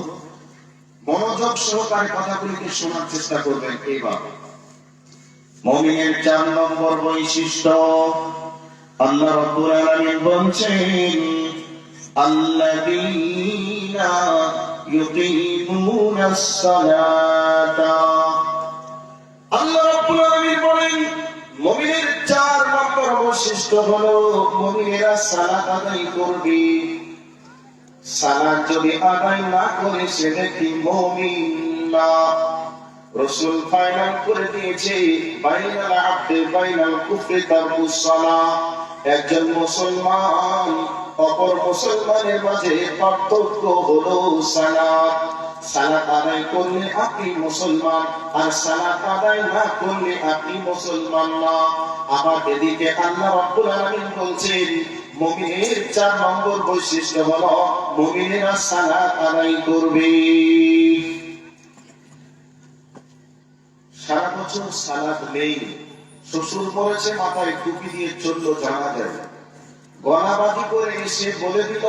মনোযোগ সহকারে কথাগুলিকে শোনার চেষ্টা করবেন। এবার মুমিনের 4 নম্বর বৈশিষ্ট্য, আল্লাহ রাব্বুল আলামিন বলছেন, আল্লাযীনা ইউকিমুনাস সালাতা। আল্লাহ রাব্বুল আলামিন বলেন, মুমিনের 4 নম্বর বৈশিষ্ট্য হলো মুমিনেরা সালাত আদায় করবে। সালাত যদি আদায় না করে সে ব্যক্তি মুমিন না। রাসূল ফাইনাল করে দিয়েছে, বাইনাল আবদি বাইনাল কুফরি তারকুস সালাহ। একজন মুসলমান অপর মুসলমানের মাঝে পার্থক্য হলো সালাত। সালাত আদায় করলে আপনি মুসলমান, আর সালাত আদায় না করলে আপনি মুসলমান না। আবার এদিকে আল্লাহ রাব্বুল আলামিন বলছেন, মুমিনের 4 নম্বর বৈশিষ্ট্য হলো মুমিনেরা সালাত আদায় করবে। সারা বছর সালাত নেই, শ্বশুর মরেছে মাথায় টুপি দিয়ে চললো জানা যায়, গলাবাজি করে এসে বলে দিল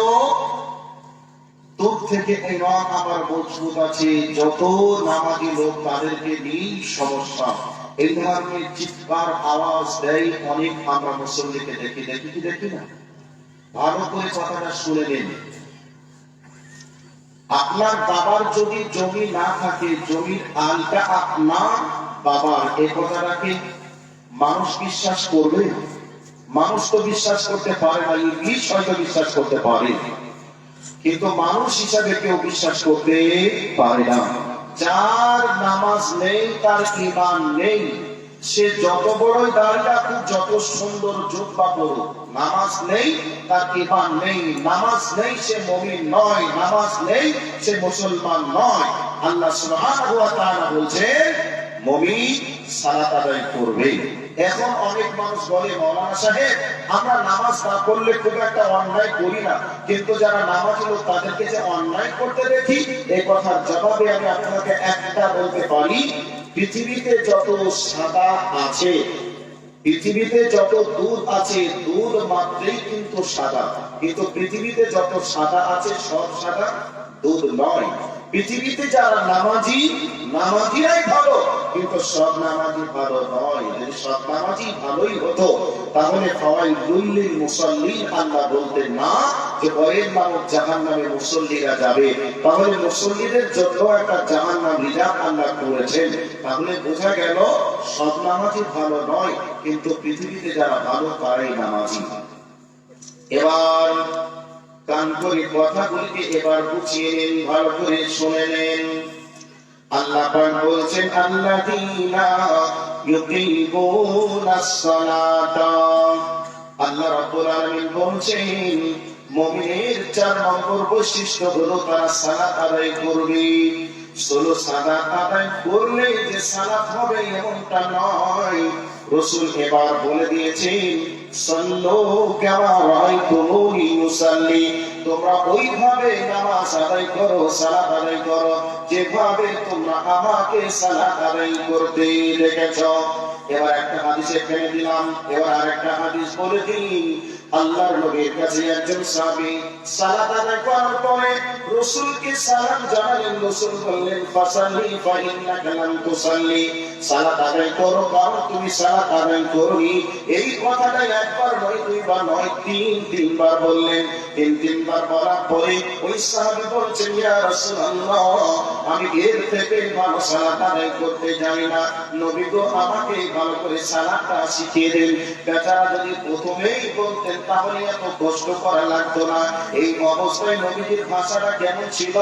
দূর থেকে এই রং আমার মজবুত আছে, যত নামাজি লোক তাদেরকে নিয়ে সমস্যা। এই ধরনের চিৎকার আওয়াজ দেয় অনেক আমরা মুসল্লিকে দেখি না? ভালো করে কথাটা শুনে নিন। আপনার বাবার যদি জমি না থাকে, জমির আলটা আপনার বাবার, এই কথাটাকে মানুষ বিশ্বাস করবে? মানুষ তো বিশ্বাস করতে পারে না, ইবলিস হয়তো বিশ্বাস করতে পারে, কিন্তু মানুষ হিসাবে কেউ বিশ্বাস করতে পারে না। যার নামাজ নেই তার ঈমান নেই, সে যত বড়ই দাড়ি রাখুক, যত সুন্দর জুব্বা পরুক, নামাজ নেই তার ঈমান নেই। নামাজ নেই সে মুমিন নয়, নামাজ নেই সে মুসলমান নয়। আল্লাহ সুবহানাহু ওয়া তাআলা বলেন, মুমিন সালাত আদায় করবে। এখন অনেক মানুষ বলে, মাওলানা সাহেব আমরা নামাজ না পড়লে খুব একটা অন্যায় করি না, কিন্তু যারা নামাজি লোক তাদেরকে যে অন্যায় করতে দেখি। এই কথার জবাবে আমি আপনাকে একটা বলতে পারি, পৃথিবীতে যত সাদা আছে, পৃথিবীতে যত দুধ আছে, দুধ মাত্রই কিন্তু সাদা, কিন্তু পৃথিবীতে যত সাদা আছে সব সাদা দুধ নয়। পৃথিবীতে যারা নামাজি, নামাজিরাই ভালো, কিন্তু সব নামাজি ভালো নয়। যদি সব নামাজি ভালোই হতো তাহলে ফাওয়াইলুল লিল মুসাল্লিন আল্লাহ বলতেন না, যে ওয়াইল নামক জাহান্নামে মুসল্লিরা যাবে, তাহলে মুসল্লিদের জন্য একটা জাহান্নাম রিজার্ভ আল্লাহ করেছেন। তাহলে বোঝা গেল সব নামাজি ভালো নয়, কিন্তু পৃথিবীতে যারা ভালো তারাই নামাজি। এবার কান করে কথাগুলিকে এবার বুঝিয়ে নিন, ভালো করে শুনে নেন। আল্লাহ পাক বলছেন আল্লাযীনা ইউকিমুনাস সালাতা। আল্লাহ রাব্বুল আলামিন বলছেন মুমিনের 4 নম্বর বৈশিষ্ট্য হলো তারা সালাত আদায় করবে। শুধু সালাত আদায় করলে যে সালাত হবে এমনটা নয়, রাসূল এবার বলে দিয়েছেন সাল্লু কামা রাআইতুমুনি মুসাল্লি। তোমরা ওইভাবে নামাজ আদায় করো, সালাত আদায় করো যেভাবে তোমরা আমাকে সালাত আদায় করতে দেখেছো। এবার একটা হাদিসে ফেলে দিলাম, এবার আরেকটা হাদিস বলে দিই। আল্লাহর নবীর কাছে একজন সাহাবী সালাত আদায় করার পরে রাসূলকে সালাম জানালেন। রাসূল বললেন ফাসাল্লি ফাইন্নাকা লাম তুসাল্লি। সালাত আদায় করো, কারণ তুমি সালাত আদায় করোনি। এই কথাটা একবার নয়, দুইবার নয়, তিনবার বললেন। তিনবার বলার পরে ওই সাহাবী বলছেন ইয়া রাসূলুল্লাহ, আমি এর থেকে ভালো সালাত আদায় করতে জানি না, নবী গো আমাকে ভালো করে সালাতটা শিখিয়ে দেন। বেচারা যদি প্রথমেই বলতেন তাহলে এত কষ্ট করা লাগতো না। এই অবস্থায় নবীজির ভাষাটা কেমন ছিল,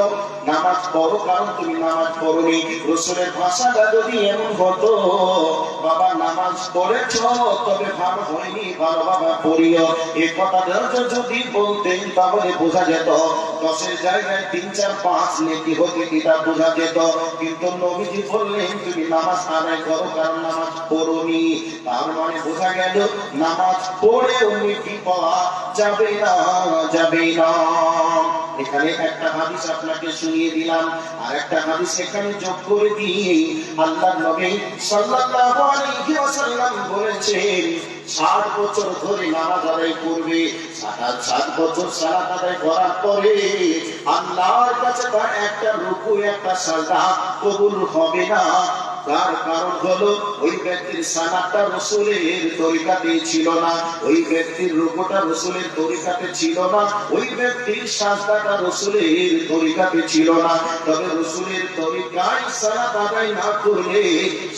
নামাজ পড়ো কারণ তুমি নামাজ পড়োনি। রাসূলের ভাষাটা যদি এমন হতো বাবা নামাজ পড়েছো তবে ভালো হয়নি, ভালো বাবা পড়িও, এই কথাটা যদি বলতেন তাহলে বোঝা যেত 10-এর জায়গায় 3, 4, 5 নেকি হতে এটা বোঝা যেত। কিন্তু নবীজি বললেন তুমি নামাজ আদায় করো কারণ নামাজ পড়োনি। তার মানে বোঝা গেল নামাজ পড়েও নেকি পাওয়া যাবে না, যাবে না। এখানে একটা হাদিস আপনাকে শুনিয়ে দিলাম, আর একটা হাদিস এখানে যোগ করে দিয়ে আল্লাহর নবী সাল্লাল্লাহু আলাইহি ওয়াসাল্লাম বলেছেন 60 বছর ধরে নামাজ আদায় করবে, 60 বছর সালাত আদায় করার পরে আল্লাহর কাছে তার একটা রুকু একটা সাজদা কবুল হবে না। তার কারণ হলো ওই ব্যক্তির সালাতটা রাসূলের তরিকাতে ছিল না, ওই ব্যক্তির রুকুটা রাসূলের তরিকাতে ছিল না, ওই ব্যক্তির সাজদাটা রাসূলের তরিকাতে ছিল না। তবে রাসূলের তরিকায় সালাত আদায় না করলে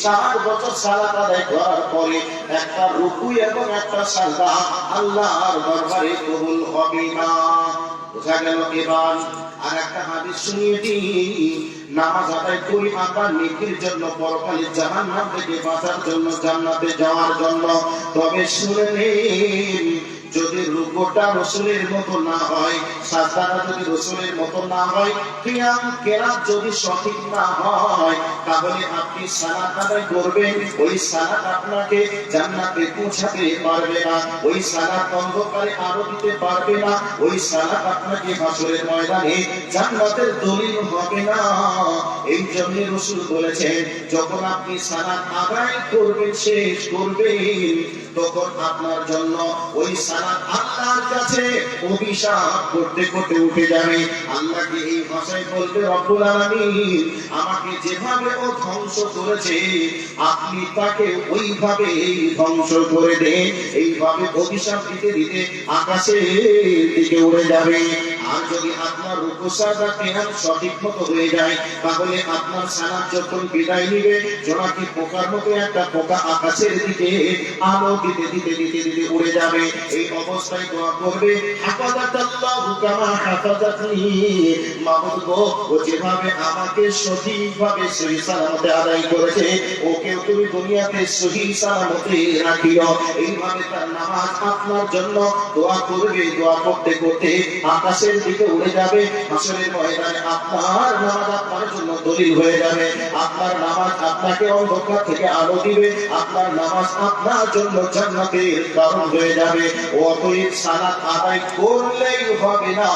60 বছর সালাত আদায় করার পরে একটা রুকু এবং একটা সাজদা আল্লাহর দরবারে কবুল হবে না। বোঝা গেল। এবার আর একটা হাদিস শুনিয়ে দিই। নামাজ আদায় করি আমরা নেকির জন্য, পরকালে জাহান্নাম থেকে বাঁচার জন্য, জান্নাতে যাওয়ার জন্য। তবে শুনে নিন যদি রুকুটা রাসূলের মতো না হয়, সাজদাটা যদি রাসূলের মতো না হয়, কিয়াম কেরাত যদি সঠিক না হয়, তাহলে আপনি সালাত আদায় করবেন, ওই সালাত আপনাকে জান্নাতে পৌঁছাতে পারবে না, ওই সালাত অন্ধকারে আলো দিতে পারবে না, ওই সালাত আপনাকে হাসরের ময়দানে জান্নাতের দলিল হবে না। এই জন্য রাসূল বলেছেন যখন আপনি সালাত আদায় করবেন, শেষ করবেন, তখন আপনার জন্য ওই সালাত আল্লাহর কাছে অভিশাপ করতে করতে উঠে যাবে। আল্লাহকে এই ভাষায় বলবে রব্বুল আলামিন আমাকে যেভাবে ও ধ্বংস করেছে আপনি তাকে ওইভাবে ধ্বংস করে দেন। এইভাবে অভিশাপ দিতে দিতে আকাশের দিকে উড়ে যাবে। আর যদি আপনার রুকু সাজদা কিয়াম সঠিক মতো হয়ে যায়, তাহলে আপনার সালাত যখন বিদায় নিবে জোনাকি পোকার মতো একটা পোকা আকাশের দিকে আলো দিতে দিতে দিতে দিতে উড়ে যাবে। এই অবস্থায় দোয়া করবে হাফাজাতাল্লাহু কামা হাফাজাতনি, মাবুদ গো ও যেভাবে আমাকে সঠিকভাবে সহি সালামতে আদায় করেছে ওকে তুমি দুনিয়াতে সহি সালামতে রাখিও। এইভাবে তার নামাজ আপনার জন্য দোয়া করবে, দোয়া করতে করতে আকাশের দিকে উড়ে যাবে। হাসরের ময়দানে আপনার নামাজ আপনার জন্য দলিল হয়ে যাবে, আপনার নামাজ আপনাকে অন্ধকার থেকে আলো দিবে, আপনার নামাজ আপনার জন্য জান্নাতের কারণ হয়ে যাবে। অতএব সালাত আদায় করলেই হবে না,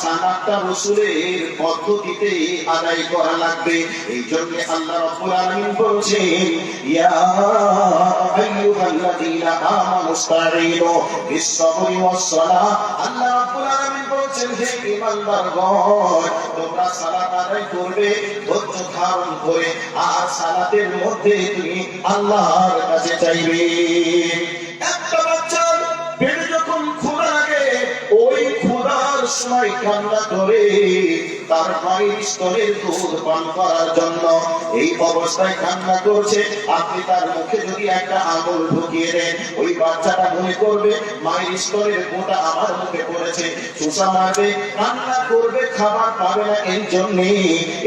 সালাতটা রাসূলের পদ্ধতিতে আদায় করা লাগবে। এই জন্য আল্লাহ রাব্বুল আলামিন বলেছেন ইয়া আইয়ুহাল্লাযীনা আমানুস্তাঈনু বিস-সাবরি ওয়াস-সালাহ। আল্লাহ রাব্বুল আলামিন বলেছেন হে ঈমানদারগণ তোমরা সালাত আদায় করবে ধৈর্য ধারণ করে, আর সালাতের মধ্যে তুমি আল্লাহর কাছে চাইবে। একটা বাচ্চার পেটে যখন ক্ষুধা লাগে ওই ক্ষুধার সময় কান্না করে তার মায়ের স্তনের দুধ পান করার জন্য। এই অবস্থায় কান্না করছে, আপনি তার মুখে যদি একটা আঙুল ঢুকিয়ে দেন, ওই বাচ্চাটা মনে করবে মায়ের স্তনের গোটা আমার মুখে পড়েছে, চুষা মারবে, কান্না করবে, খাবার পাবে না এই জন্যে।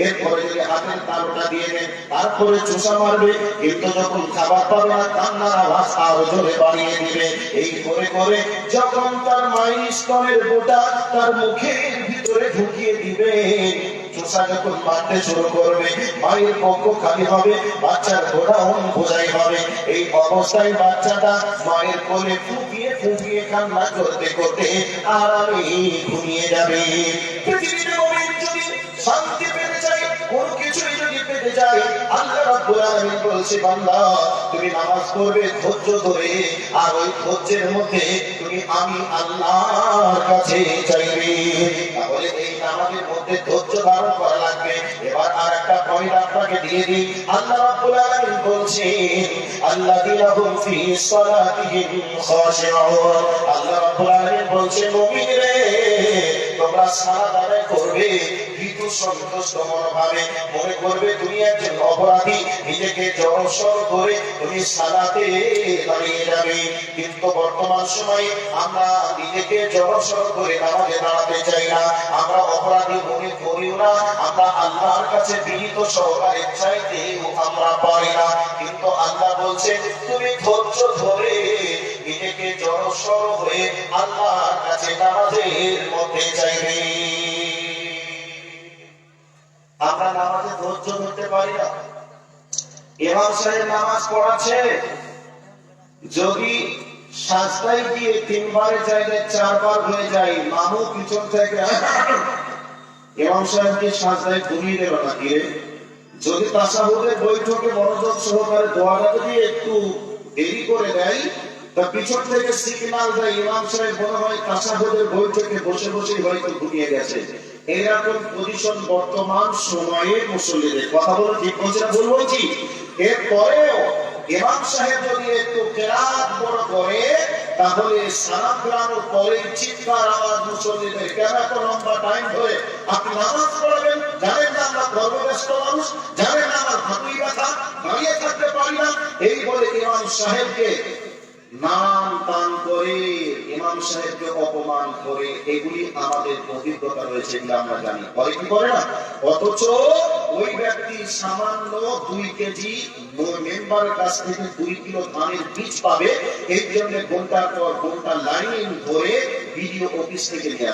এরপরে যদি হাতের তালুটা দিয়ে দেন, তারপরে চুষা মারবে, কিন্তু যখন খাবার পাবে না কান্নার আওয়াজ আরো জোরে বাড়িয়ে দিবে। এই করে করে যখন তার মায়ের স্তনের গোটা তার মুখের ভিতরে ঢুকিয়ে দিবে, চুষা যখন মারতে শুরু করবে, মায়ের পক্ষ খালি হবে, বাচ্চার গোড়াও বোঝাই হবে। এই অবস্থায় বাচ্চাটা মায়ের কোলে ফুপিয়ে ফুপিয়ে কান্না করতে করতে আরামে ঘুমিয়ে যাবে। পৃথিবীর মুমিন যদি শান্তি পেতে চাই, কোন কিছুই যদি পেতে চাই, আল্লাহ রাব্বুল আলামিন বলছে, বান্দা তুমি নামাজ পড়বে ধৈর্য ধরে, আর ওই ধৈর্যের মধ্যে তুমি আমি আল্লাহর কাছে চাইবে। তাহলে এই নামাজের মধ্যে ধৈর্য ধারণ করা লাগবে। এবার আর একটা পয়েন্ট আপনাকে দিয়ে দিই। আল্লাহ রাব্বুল আলামিন বলছেন, আল্লাযীনা হুম ফী সালাতিহিম খাশিউন। আল্লাহ রাব্বুল আলামিন বলছেন, মুমিনরে তোমরা সালাত আদায় করবে ভীতু সন্তুষ্ট মনোভাবে, মনে করবে তুমি একজন অপরাধী, নিজেকে জড়সড় করে তুমি সালাতে দাঁড়িয়ে যাবে। কিন্তু বর্তমান সময়ে আমরা নিজেকে জড়সড় করে নামাজে দাঁড়াতে চাই না, আমরা অপরাধী মনে করিও না, আমরা আল্লাহর কাছে বিনীত সহকারে চাইতেও আমরা পারি না। কিন্তু আল্লাহ বলছেন তুমি ধৈর্য ধরে নিজেকে জড়সড় হয়ে আল্লাহর কাছে নামাজের মধ্যে চাইবে। আমরা নামাজে ধৈর্য ধরতে পারি না। ইমাম সাহেব নামাজ পড়াচ্ছে, যদি সাজদায় গিয়ে 3 বারের জায়গায় 4 বার হয়ে যায়, মামু পিছন থেকে ইমাম সাহেবকে সাজদায় ঘুমিয়ে দেবে না কি? যদি তাশাহুদের বৈঠকে মনোযোগ সহকারে দোয়াটা যদি একটু দেরি করে দেয়, তা পিছন থেকে সিগন্যাল দেয়, ইমাম সাহেব মনে হয় তাশাহুদের বৈঠকে বসে বসেই হয়তো ঘুমিয়ে গেছে। এইরকম পজিশন বর্তমান সময়ে মুসল্লিদের। কথা বলে ঠিক বলছি না ভুল বলছি? এরপরেও ইমাম সাহেব যদি একটু কেরাত বড় করে, তাহলে সালাম ফেরানোর পরে চিৎকার আওয়াজ মুসল্লিদের, কেন এত লম্বা টাইম ধরে আপনি নামাজ পড়াবেন? জানেন না আমরা কর্মব্যস্ত মানুষ, জানেন না আমার হাতুই ব্যথা, দাঁড়িয়ে থাকতে পারি না। এই বলে ইমাম সাহেবকে নাম টান করে, ইমাম সাহেবকে অপমান করে, এগুলি আমাদের অভিজ্ঞতা রয়েছে, এগুলো আমরা জানি। করে কি করে না? অথচ ওই ব্যক্তি সামান্য 2 কেজি মেম্বারের কাছ থেকে 2 কিলো ধানের বীজ পাবে, এই জন্য ঘন্টার পর ঘন্টা লাইন ধরে বিডিও অফিস থেকে নিয়ে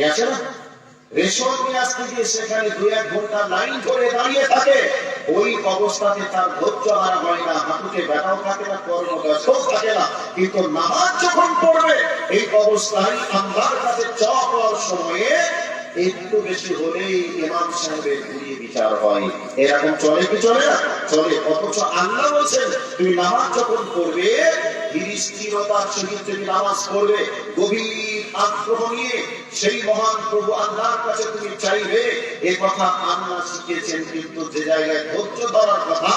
আসে না, রেশন নিয়ে আসতে গিয়ে সেখানে 2-1 ঘন্টা লাইন ধরে দাঁড়িয়ে থাকে। ওই অবস্থাতে তার ধৈর্য হারা হয় না, হাঁটুতে ব্যথাও থাকে না, কর্মব্যস্তও থাকে না। কিন্তু নামাজ যখন পড়বে, এই অবস্থায় আল্লাহর কাছে চাওয়া পাওয়ার সময়ে একটু বেশি হলেই ইমাম সাহেবের ঘুরিয়ে বিচার হয়। এরকম চলে কি চলে না? চলে। অথচ আল্লাহ বলছেন তুমি নামাজ যখন পড়বে, স্থিরতার সহিত তুমি নামাজ পড়বে, গভীর আগ্রহ নিয়ে সেই মহান প্রভু আল্লাহর কাছে তুমি চাইবে, এ কথা আল্লাহ শিখিয়েছেন। কিন্তু যে জায়গায় ধৈর্য ধরার কথা,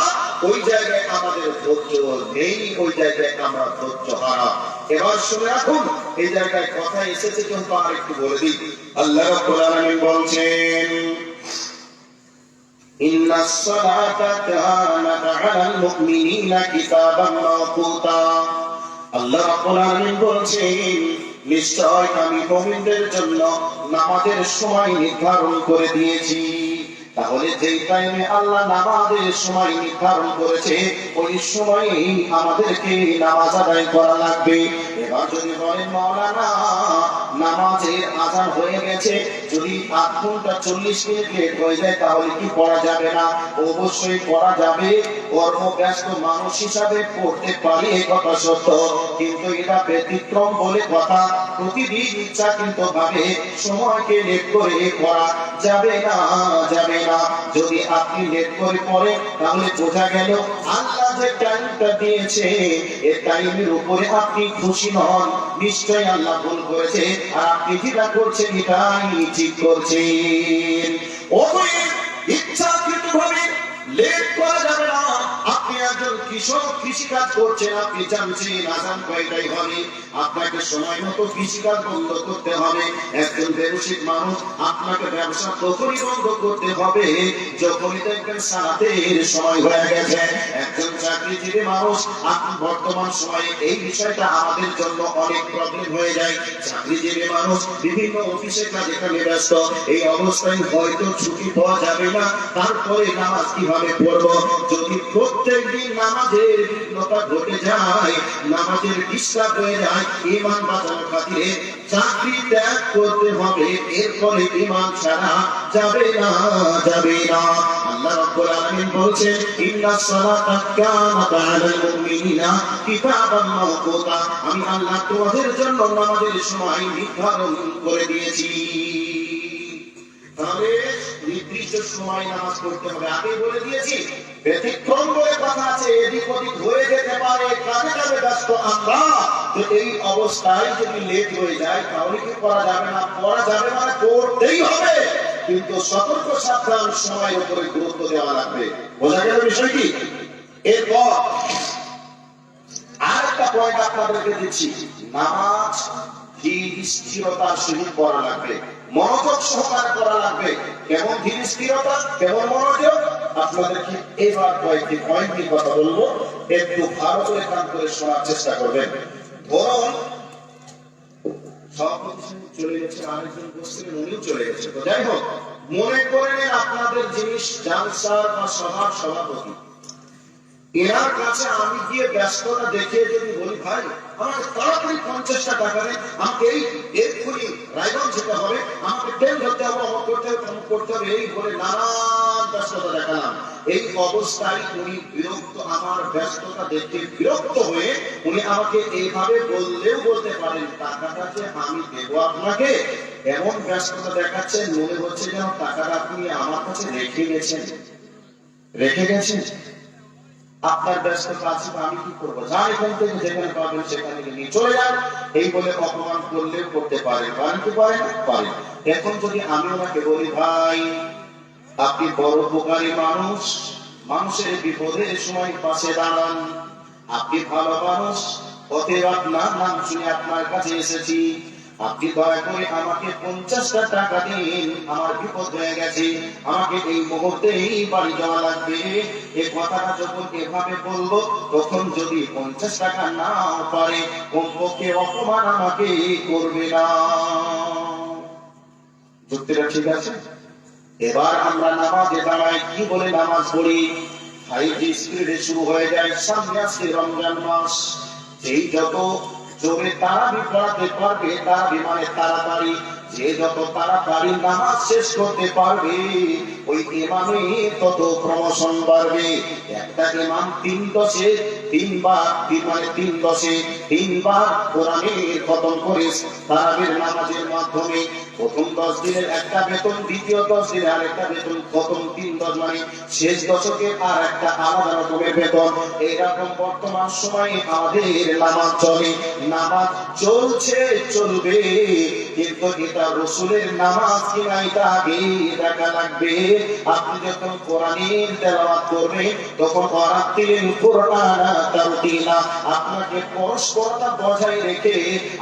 ওই জায়গায় আমাদের ধৈর্য নেই, ওই জায়গায় আমরা ধৈর্য হারা। এবার শুনে রাখুন, এই জায়গায় কথা এসেছে কিন্তু আর একটু বলে দিই। আল্লাহ রাব্বুল আলামিন বলছেন, ইন্নাস সালাতা কানাত আলাল মুমিনিনা কিতাবান মাওকুতা। আল্লাহ রাব্বুল আলামিন বলছেন, নিশ্চয় আমি মুমিনদের জন্য নামাজের সময় নির্ধারণ করে দিয়েছি। তাহলে যেই টাইমে আল্লাহ নামাজের সময় নির্ধারণ করেছে, ওই সময়েই আমাদেরকে নামাজ আদায় করা লাগবে। এবার যদি বলেন মাওলানা নামাজের আযান হয়ে গেছে, যদি 8 ঘন্টা 40 মিনিট লেট হয়ে যায়, তাহলে কি পড়া যাবে না? অবশ্যই পড়া যাবে। কর্মব্যস্ত মানুষ হিসাবে পড়তে পারি, এই কথা সত্য, কিন্তু এটা ব্যতিক্রম বলে কথা। প্রতিদিন ইচ্ছাকৃতভাবে সময়কে লেট করে পড়া যাবে না, যাবে না। যদি আপনি লেট করে পড়েন, তাহলে বোঝা গেল আল্লাহ যে টাইমটা দিয়েছে, এই টাইমের উপরে আপনি খুশি নন। নিশ্চয়ই আল্লাহ ভুল করেছে, আর আপনি যেটা করছেন এটাই ঠিক করছেন। ইচ্ছাকৃতভাবে লেট করা যাবে না। আপনি একজন কৃষক, কৃষিকাজ করছেন, আপনি জানছেন আজান কয়টায় হবে, আপনাকে সময় মতো কৃষিকাজ বন্ধ করতে হবে। একজন ব্যবসায়িক মানুষ, আপনাকে ব্যবসা তখনই বন্ধ করতে হবে যখনই দেখবেন সালাতের সময় হয়ে গেছে। একজন চাকরিজীবী মানুষ, আপনি বর্তমান সময়ে এই বিষয়টা আমাদের জন্য অনেক প্রবলেম হয়ে যায়। চাকরিজীবী মানুষ বিভিন্ন অফিসে কাজে কামে ব্যস্ত, এই অবস্থায় হয়তো ছুটি পাওয়া যাবে না, তারপরে নামাজ কিভাবে পড়বো? যদি প্রত্যেক দিন নামাজের বিঘ্নতা ঘটে যায়, নামাজের ডিস্টার্ব হয়ে যায়, ঈমান বাঁচানোর খাতিরে চাকরি ত্যাগ করতে হবে, এরপরে ঈমান ছাড়া যাবে না, যাবে না। আল্লাহ রাব্বুল আলামিন বলেছেন, ইন্নাস সালাতা কানাত আলাল মুমিনিনা কিতাবান মাওকুতা, আমি আল্লাহ তোমাদের জন্য নামাজের সময় নির্ধারণ করে দিয়েছি। তাহলে নির্দিষ্ট সময় নামাজ পড়তে হবে, আগে বলে দিয়েছি। ব্যতিক্রম বলে কথা আছে, এদিক ওদিক হয়ে যেতে পারে, কাজে কাজে ব্যস্ত আমরা, তো এই অবস্থায় যদি লেট হয়ে যায় তাহলে কি করা যাবে না? করা যাবে মানে করতেই হবে, কিন্তু সতর্ক সাবধান সময়ের উপরে গুরুত্ব দেওয়া লাগবে। বোঝা গেল বিষয়টি? এরপর আরেকটা পয়েন্ট আপনাদেরকে দিচ্ছি, নামাজ ধীর স্থিরতার সহিত পড়া লাগবে, মনোযোগ সহকারে পড়া লাগবে। কেমন ধীর স্থিরতা, কেমন মনোযোগ? আপনাদেরকে এবার কয়েকটি পয়েন্ট নিয়ে কথা বলবো, একটু ভালো করে কান করে শোনার চেষ্টা করবেন। ধরুন সভাপতি চলে গেছে, আরেকজন বসছিলেন, উনিও চলে গেছে, তো যাই হোক, মনে করে নেন আপনাদের জিনিস জালসার বা সভার সভাপতি, এনার কাছে আমি গিয়ে ব্যস্ততা দেখিয়ে যদি বলি, ভাই আমাকে তাড়াতাড়ি 50টা টাকা দেন, আমাকে এই এক্ষুনি রায়গঞ্জ যেতে হবে, আমাকে ট্রেন ধরতে হবে, অমুক করতে হবে, অমুক করতে হবে, এই বলে নানান ব্যস্ততা দেখালাম, এই অবস্থায় উনি বিরক্ত, আমার ব্যস্ততা দেখে বিরক্ত হয়ে উনি আমাকে এইভাবে বললেও বলতে পারেন, টাকাটা যে আমি দেবো আপনাকে, এমন ব্যস্ততা দেখাচ্ছেন, মনে হচ্ছে যেন টাকাটা আপনি আমার কাছে রেখে গেছেন, রেখে গেছেন। আপনার ব্যস্ততা আছে, আমি কি করবো? যান এখান থেকে, যেখানে পাবেন সেখানে নিয়ে চলে যান, এই বলে অপমান করলেও করতে পারেন, পারেন কি পারেন? পারেন। এখন যদি আমি ওনাকে বলি, ভাই আপনি বড় উপকারী মানুষ, মানুষের বিপদের সময় পাশে দাঁড়ান, আপনি ভালো মানুষ, অতএব আপনার নাম শুনে আপনার কাছে এসেছি, আপনি দয়া করে আমাকে 50টা টাকা দিন, আমার বিপদ হয়ে গেছে, আমাকে এই মুহূর্তে এই বাড়ি যাওয়া লাগবে। এই কথাটা যখন এভাবে বলবো, তখন যদি 50 টাকা না পারে, কমপক্ষে অপমান আমাকে করবে না। যুক্তিটা ঠিক আছে? এবার আমরা নামাজে দাঁড়াই, কি বলে নামাজ পড়ি? হাইজি স্পিডে শুরু হয়ে যায়, সামনে আসছে রমজান মাস, এই যত জোরে তারাবি পড়াতে পারবে, তারাবি মানে তাড়াতাড়ি, যে যত তাড়াতাড়ি নামাজ শেষ করতে পারবে, ওই ইমামে তত প্রমোশন বাড়বে। একটা ইমাম 3-10-এ 3বার, মানে 3-10-এ 3বার কোরআনের খতম করে তারাবির নামাজের মাধ্যমে প্রথম 10 দিনের একটা বেতন, দ্বিতীয় 10 দিনের আরেকটা বেতন, প্রথম 3-10 মানে শেষ দশকে আর একটা আলাদা রকমের বেতন। এইরকম বর্তমান সময়ে আমাদের নামাজ চলে, নামাজ চলছে, চলবে, কিন্তু এটা রসুলের নামাজ কিনা এটা আগে দেখা লাগবে। আপনি যখন কোরআনের তেলাওয়াত করবেন, তখন ওয়ারাতিল কুরআনা তারতিলা, আপনাকে পরস্পরতা বজায় রেখে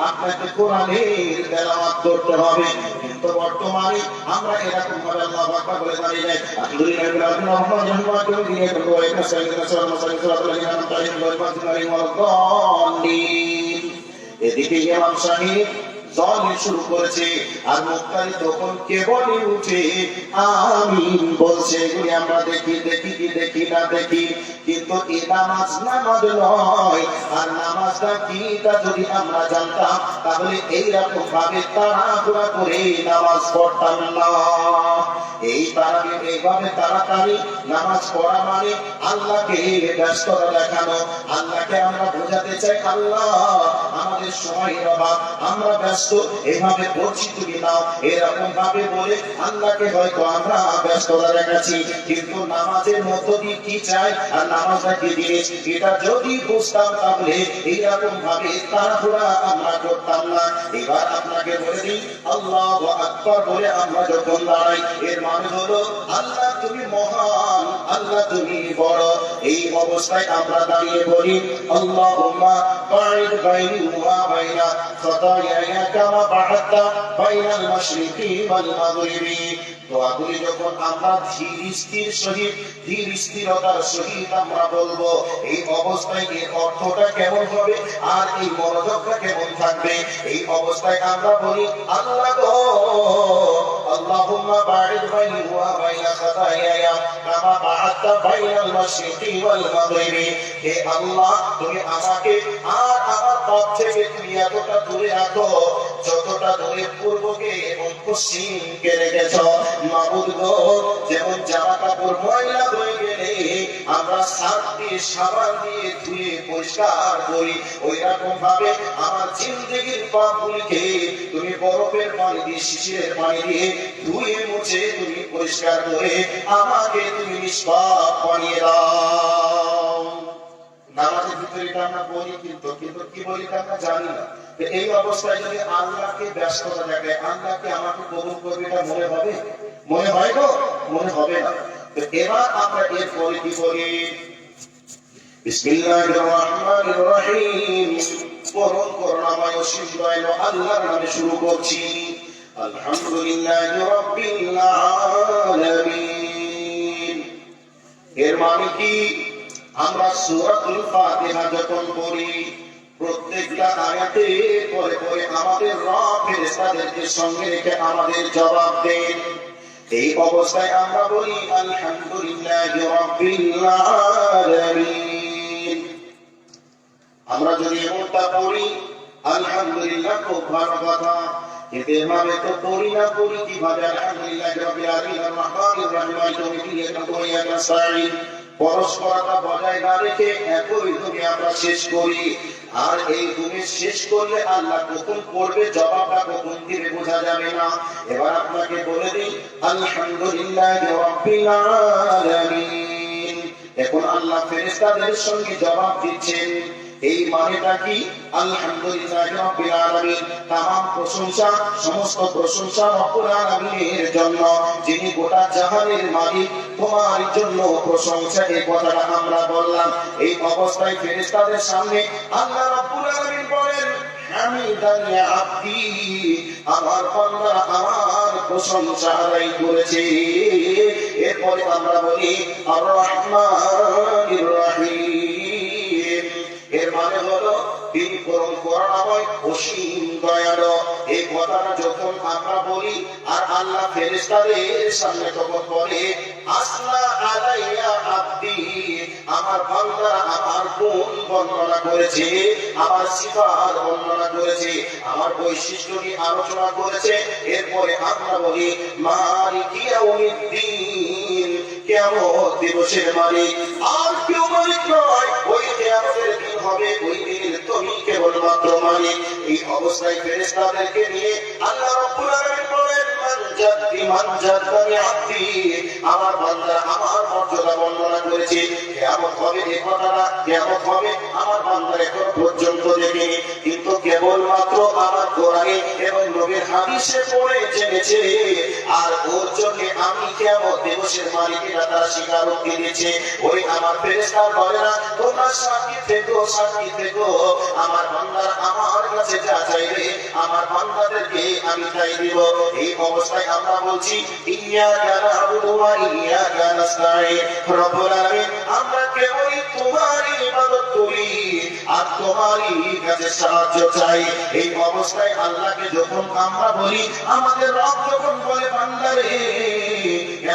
আপনাকে কোরআনের তেলাওয়াত করতে হবে। কিন্তু বর্তমানে আমরা এরকম ভাবে আল্লাহু আকবার বলে দাঁড়িয়ে যাই, আলহামদুলিল্লাহ রাব্বিল আলামিন জান্নাতুল দিয়ে করবো, এটা সাইয়্যিদুনা সাল্লাল্লাহু এদিকে ইমাম সাহেব জল শুরু করেছে, আর মুক্তারি তখন কেবলই উঠে আমিন বলছে। এগুলি আমরা দেখি, দেখি কি দেখি না দেখি, কিন্তু এ নামাজ নামাজ নয়। আর নামাজটা কি তা যদি আমরা জানতাম, তাহলে এইরকম ভাবে তাড়াহুড়া করে নামাজ পড়তাম না। এই তারাবি, এইভাবে তাড়াতাড়ি নামাজ পড়া মানে আল্লাহকে ব্যস্ততা দেখানো, আল্লাহকে আমরা বোঝাতে চাই, আল্লাহ আমাদের সময়ের অভাব, আমরা ব্যস্ত, এভাবে পড়ছি, তুমি নাও, এরকম ভাবে বলে আল্লাহকে হয়তো আমরা ব্যস্ততা দেখাচ্ছি। কিন্তু নামাজের মধ্য দিয়ে কি চাই আর নামাজটা কি জিনিস, এটা যদি বুঝতাম তাহলে এইরকম ভাবে তাড়াহুড়া আমরা করতাম না। এবার আপনাকে বলে দিই, আল্লাহু আকবার বলে আমরা যখন দাঁড়াই, এর মানে হলো আল্লাহ তুমি মহান, আল্লাহ তুমি বড়। এই অবস্থায় আমরা দাঁড়িয়ে বলি আল্লাহুম্মা বা'id বাইনি ওয়া বাইনা খাতায়ায়া কামা বা'আদতা বাইনাল মাশরিকি ওয়াল মাগরিবি। দোয়াগুলি যখন আমরা ধীর স্থিরতার সহিত আমরা বলবো, এই অবস্থায় এর অর্থটা কেমন হবে আর এই মনোযোগটা কেমন থাকবে। এই অবস্থায় আমরা বলি আল্লাহ গো, আল্লাহুম্মা বা'id বাইনি ওয়া বাইনা খাতায়ায়া কামা বা'আদতা বাইনাল মাশরিকি ওয়াল মাগরিবি। হে আল্লাহ, তুমি আমাকে আর আমার পথ থেকে তুমি এতটা দূরে রাখো যতটা দূরে পূর্বকে এবং পশ্চিমকে রেখেছো। মাবুদ গো, যেমন জামা কাপড় ময়লা হয়ে গেলে আমরা সার্ফ দিয়ে সাবান দিয়ে ধুয়ে পরিষ্কার করি, ওই রকম ভাবে আমার জিন্দেগির পাপগুলিকে তুমি বরফের পানি দিয়ে শিশিরের পানি দিয়ে ধুয়ে মুছে তুমি পরিষ্কার করে আমাকে তুমি নিষ্পাপ বানিয়ে দাও। নামাজের ভিতরে এটা আমরা বলি, কিন্তু কি বলি তা আমরা জানি না। এই অবস্থায় যদি আল্লাহকে ব্যস্ততা দেখে, আল্লাহকে আমাকে কবুল করবে, এটা মনে হবে? মনে হয় গো? মনে হবে না। তো এবার আমরা এরপরে কি বলি? বিসমিল্লাহির রহমানির রহিম। পরম করুণাময় অসীম দয়ালু আল্লাহর নামে শুরু করছি। আলহামদুলিল্লাহি রাব্বিল আলামিন। এর মানে কি? আমরা সূরাতুল ফাতিহা যখন পড়ি, প্রত্যেকটা আয়াতে পরে পরে আমাদের রব ফেরেশতাদেরকে সঙ্গে রেখে আমাদের জবাব দেন। এই অবস্থায় আমরা বলি আলহামদুলিল্লাহি রাব্বিল আলামিন। আমরা যদি এমনটা পড়ি আলহামদুলিল্লাহ, খুব ভালো কথা। কিন্তু এভাবে তো পড়ি না, পড়ি কিভাবে? আলহামদুলিল্লাহি রাব্বিল আলামিন আর রহমানির রহিম মালিকি ইয়াউমিদ্দিন ওয়া ইয়াকা নাস্তাঈন। পরস্পরতা বজায় না রেখে একই দুমে আমরা শেষ করি। আর এই দুমে শেষ করলে আল্লাহ কখন করবে, জবাবটা কখন দিবে বোঝা যাবে না। এবার আপনাকে বলে দিই আলহামদুলিল্লাহি রাব্বিল আলামিন। এখন আল্লাহ ফেরেশতাদের সঙ্গে জবাব দিচ্ছেন। এই মানেটা কি? আলহামদুলিল্লাহি রাব্বিল আলামিন। तमाम প্রশংসা, সমস্ত প্রশংসা রব্বুল আলামিনের জন্য, যিনি গোটা জাহানের মালিক। তোমার জন্য প্রশংসা, এই কথাটা আমরা বললাম। এই অবস্থায় ফেরেশতাদের সামনে আল্লাহ রব্বুল আলামিন বলেন হামিদানি আব্দি, আমার বান্দা আমার প্রশংসা আদায় করেছে। এরপরে আমরা বলি আর রহমানির রহিম। এর মানে হলো তিনি পরম করুণাময় অসীম দয়ালু। এই কথাটা যখন আমরা বলি আর আল্লাহ ফেরেশতাদের সামনে তখন বলে আসনা আলাইয়া আব্দি, আমার বান্দা আমার গুণ বর্ণনা করেছে, আমার সিফাত বর্ণনা করেছে, আমার বৈশিষ্ট্য নিয়ে আলোচনা করেছে। এরপরে আমরা বলি মালিকি ইয়াউমিদ্দিন, কিয়ামত দিবসের মালিক আর কেউ মালিক নয়। ওই কিয়ামতের দিন হবে, ওই দিনের তুমি কেবলমাত্র মালিক। এই অবস্থায় ফেরেশতাদেরকে নিয়ে আল্লাহ রাব্বুল আলামিন বলেন মান জাদ্দানি আব্দি, আমার বান্দা আমার মর্যাদা বর্ণনা করেছে। কিয়ামত হবে, এই কথাটা কিয়ামত হবে আমার বান্দা এখন পর্যন্ত দেখেনি, কিন্তু কেবলমাত্র আমার কোরআনে এবং নবীর হাদিসে পড়ে জেনেছে। আর ওর জন্য আমি কিয়ামত দিবসের মালিকেরা তারা স্বীকারোক্তি দিয়েছে। ওই আমার ফেরেশতা বলে না তোমরা সাক্ষী থেকো, সাক্ষী থেকো, আমার বান্দা আমার কাছে যা চাইবে আমার বান্দাদেরকে আমি তাই দিব। এই অবস্থায় আমরা বলছি ইয়্যাকা না'বুদু ওয়া ইয়্যাকা নাস্তাঈন। রব্বুল আলামিন, আমরা কেবলই তোমারই ইবাদত করি আর তোমারই কাছে সাহায্য চাই। এই অবস্থায় আল্লাহকে যখন আমরা বলি, আমাদের রব যখন বলে বান্দারে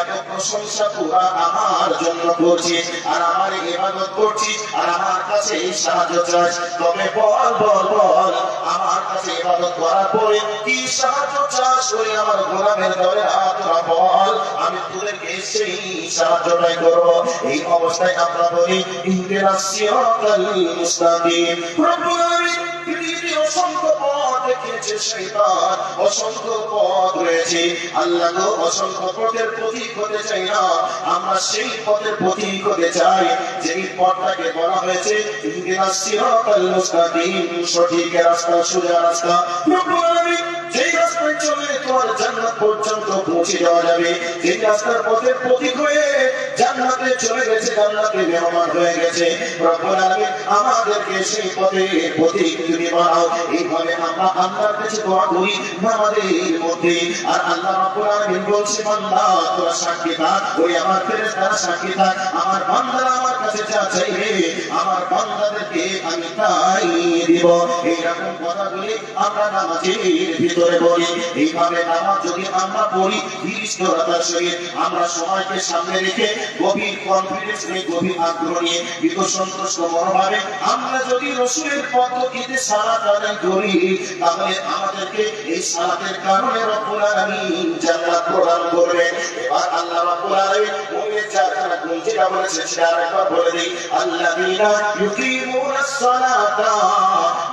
এত প্রশংসা তোরা আমার জন্য করছিস আর আমার ইবাদত করছিস আর আমার কাছে এই সাহায্য চাস, তবে বল বল বল আমার কাছে ইবাদত করার পরে কি সাহায্য চাস? ওই আমার গোলামের দলে তোরা বল, আমি তোদেরকে সেই সাহায্যটাই করব। এই অবস্থায় আমরা বলি ইহদিনাস সিরাতাল মুস্তাকিম। রব্বুল আলামিন পৃথিবীতে অসংখ্য পথ দেখিয়েছে, শয়তান অসংখ্য পথ রয়েছে। আল্লাহ গো, অসংখ্য পথের পথিক হতে চাই না, আমরা সেই পথের পথিক হতে চাই যেই পথটাকে বলা হয়েছে ইহদিনাস সিরাতাল মুস্তাকিম, সঠিক রাস্তা, সোজা রাস্তা। রব্বুল আলামিন যেই রাস্তায় চলে তোমার জান্নাত পর্যন্ত পৌঁছে যাওয়া যাবে। যে রাস্তার পথের প্রতীক হয়ে জান্নাতে চলে গেছে, জান্নাতে মেহমান হয়ে গেছে, রব্বুল আলামিন আমাদেরকে সেই পথে প্রতীক তুমি বানাও। এইভাবে আমরা আল্লাহর কাছে দোয়া করি আমাদের মধ্যে। আর আল্লাহ রব্বুল আলামিন বলছে, বান্দা তোরা সাক্ষী থাক, ওই আমার ফেরেশতারা সাক্ষী থাক, আমার বান্দারা আমার কাছে যা চাইবে আমার বান্দাদেরকে আমি তাই দিব। এইরকম কথাগুলি আমরা নামাজের ভিতরে বলি। এইভাবে নামাজ যদি আমরা পড়ি ধীরস্থিরতার সহিত, আমরা সময়কে সামনে রেখে গভীর কনফিডেন্স নিয়ে, গভীর আগ্রহ নিয়ে, বিকসন্তুষ্ট মনোভাবে আমরা যদি রাসূলের পদ্ধতিতে সালাত আদায় করি, তাহলে আমাদেরকে এই সালাতের কারণে রব্বুল আলামিন জান্নাত প্রদান করবেন। এবার আল্লাহ রব্বুল আলামিন মুমিনের যারা গুণ যেটা বলেছেন সেটা আরেকবার বলে দেই, আল্লাযীনা ইউকিমুনাস সালাতা,